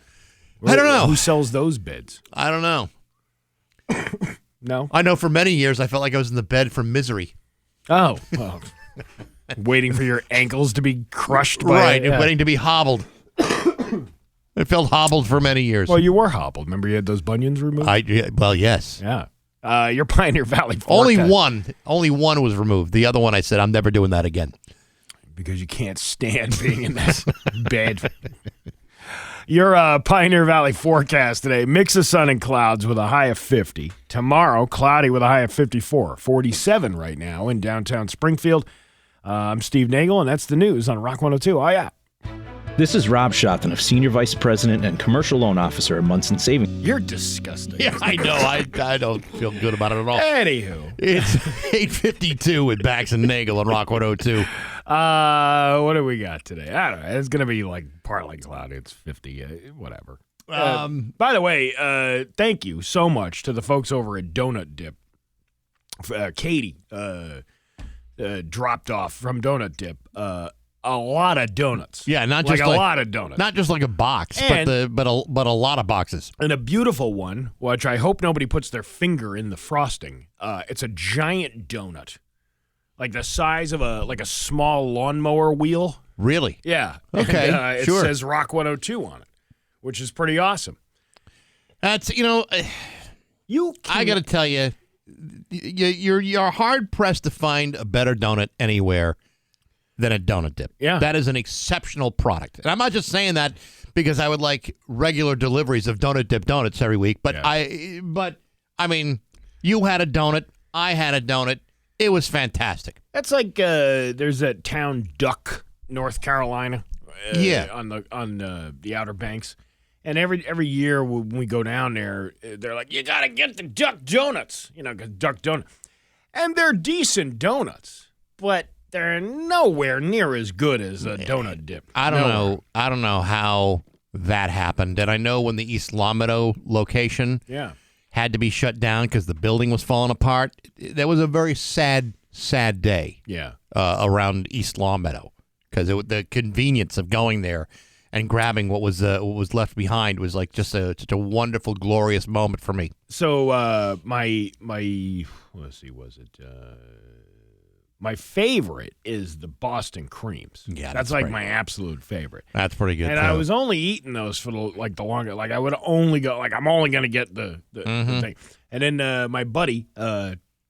I don't know.
Who sells those beds?
I don't know.
No?
I know for many years I felt like I was in the bed from Misery.
Oh. Well, waiting for your ankles to be crushed by
Right, and waiting to be hobbled. I felt hobbled for many years.
Well, you were hobbled. Remember you had those bunions removed?
Well, yes.
Yeah. Your Pioneer Valley forecast.
Only one was removed. The other one I said, I'm never doing that again.
Because you can't stand being in that bed. Your Pioneer Valley forecast today, mix of sun and clouds with a high of 50. Tomorrow, cloudy with a high of 54. 47 right now in downtown Springfield. I'm Steve Nagle, and that's the news on Rock 102. Oh, yeah.
This is Rob Shotton, Senior Vice President and Commercial Loan Officer at Munson Savings.
You're disgusting.
Yeah, I know. I don't feel good about it at all.
Anywho.
It's 8:52 with Bax and Nagle on Rock 102.
What do we got today? I don't know. It's going to be like partly cloudy. It's 50, whatever. By the way, thank you so much to the folks over at Donut Dip. Katie dropped off from Donut Dip a lot of donuts.
Yeah, not
like
just
a lot of donuts.
Not just like a box,
and,
but a lot of boxes.
And a beautiful one, which I hope nobody puts their finger in the frosting. It's a giant donut. Like the size of a small lawnmower wheel.
Really?
Yeah.
Okay.
And,
sure.
It says Rock 102 on it, which is pretty awesome.
That's I got to tell you, you're hard pressed to find a better donut anywhere than a Donut Dip.
Yeah.
That is an exceptional product, and I'm not just saying that because I would like regular deliveries of Donut Dip donuts every week. But I mean, you had a donut, I had a donut. It was fantastic.
That's like there's that town Duck, North Carolina. On the Outer Banks, and every year when we go down there, they're like, you gotta get the Duck donuts, because Duck donut, and they're decent donuts, but they're nowhere near as good as a Donut Dip.
I don't know how that happened, and I know when the East Longmeadow location had to be shut down because the building was falling apart. That was a very sad day.
Yeah.
Around East Longmeadow because the convenience of going there and grabbing what was left behind was like just such a wonderful, glorious moment for me.
So my let's see, was it my favorite is the Boston creams.
Yeah,
that's like my absolute favorite.
That's pretty good.
And
too.
I was only eating those for the longer. Like I would only go. Like I'm only gonna get the thing. And then my buddy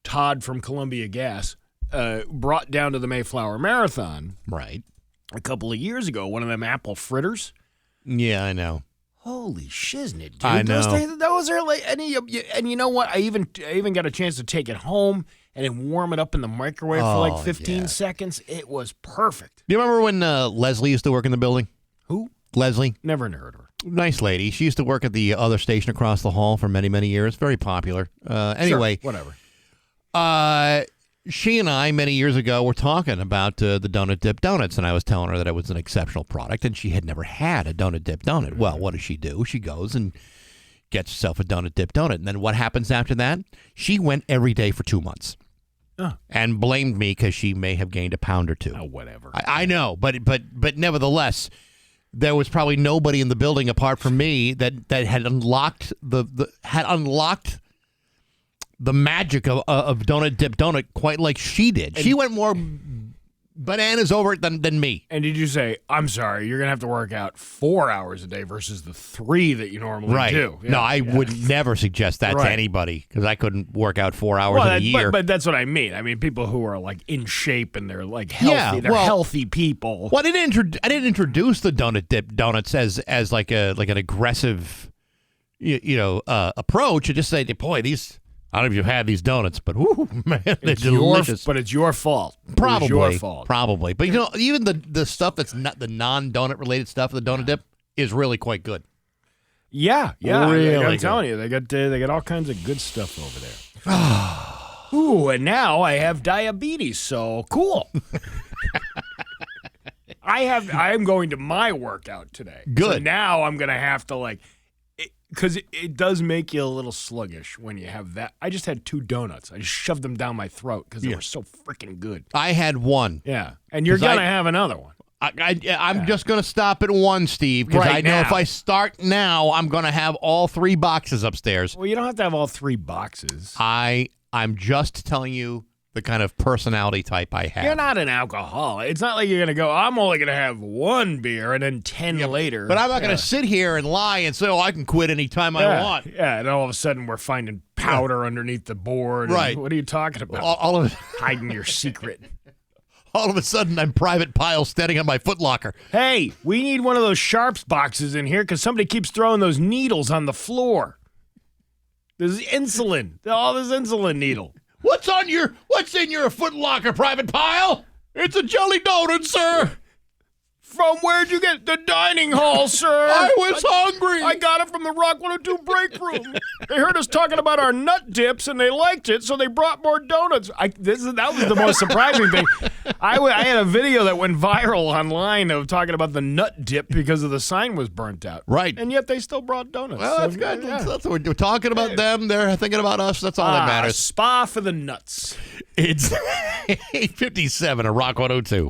Todd from Columbia Gas brought down to the Mayflower Marathon
right
a couple of years ago one of them apple fritters.
Yeah, I know.
Holy shiznit, dude!
I know.
Those are like, and you know what? I even got a chance to take it home and then warm it up in the microwave for like 15 seconds. It was perfect.
Do you remember when Leslie used to work in the building?
Who?
Leslie.
Never heard of her.
Nice lady. She used to work at the other station across the hall for many, many years. Very popular. Anyway,
sure, whatever.
She and I, many years ago, were talking about the Donut Dip Donuts, and I was telling her that it was an exceptional product, and she had never had a Donut Dip Donut. Well, what does she do? She goes and gets herself a Donut Dip Donut, and then what happens after that? She went every day for 2 months. And blamed me because she may have gained a pound or two.
Oh, whatever.
I know, but nevertheless, there was probably nobody in the building apart from me that had unlocked the magic of Donut Dip Donut quite like she did. She went more bananas over it than me.
And did you say, I'm sorry, you're going to have to work out 4 hours a day versus the 3 that you normally do?
Yeah, no, I would never suggest that to anybody because I couldn't work out 4 hours in a year.
But that's what I mean. I mean, people who are like in shape and they're like healthy. They're healthy people.
Well, I didn't introduce the Donut Dip Donuts as like an aggressive, approach. I just say, boy, these. I don't know if you've had these donuts, but whoo, man, they're delicious.
But it's your fault.
Probably.
It was your fault.
Probably. But, even the stuff that's not the non-donut related stuff, the donut dip, is really quite good.
Yeah.
Really
I'm telling you, they got all kinds of good stuff over there. Ooh, and now I have diabetes, so cool. I'm going to my workout today.
Good.
So now I'm going to have to because it does make you a little sluggish when you have that. I just had 2 donuts. I just shoved them down my throat because they were so freaking good.
I had one.
Yeah, and you're going to have another one.
I'm just going to stop at 1, Steve, because I know if I start now, I'm going to have all 3 boxes upstairs.
Well, you don't have to have all 3 boxes.
I'm just telling you the kind of personality type I have.
You're not an alcoholic. It's not like you're going to go, I'm only going to have 1 beer and then 10 later.
But I'm not going to sit here and lie and say, I can quit anytime I want.
Yeah, and all of a sudden we're finding powder underneath the board.
Right.
What are you talking about?
All of
hiding your secret.
All of a sudden, I'm Private Pile standing on my footlocker.
Hey, we need one of those Sharps boxes in here because somebody keeps throwing those needles on the floor. There's insulin. All this insulin needle.
What's in your footlocker, Private Pile? It's a jelly donut, sir.
From where'd you get the dining hall, sir?
I was hungry.
I got it from the Rock 102 break room. They heard us talking about our nut dips, and they liked it, so they brought more donuts. That was the most surprising thing. I had a video that went viral online of talking about the nut dip because of the sign was burnt out.
Right.
And yet they still brought donuts.
Well, that's good. Yeah. That's what we're talking about them. They're thinking about us. That's all that matters.
Spa for the nuts.
It's 8:57 at Rock 102.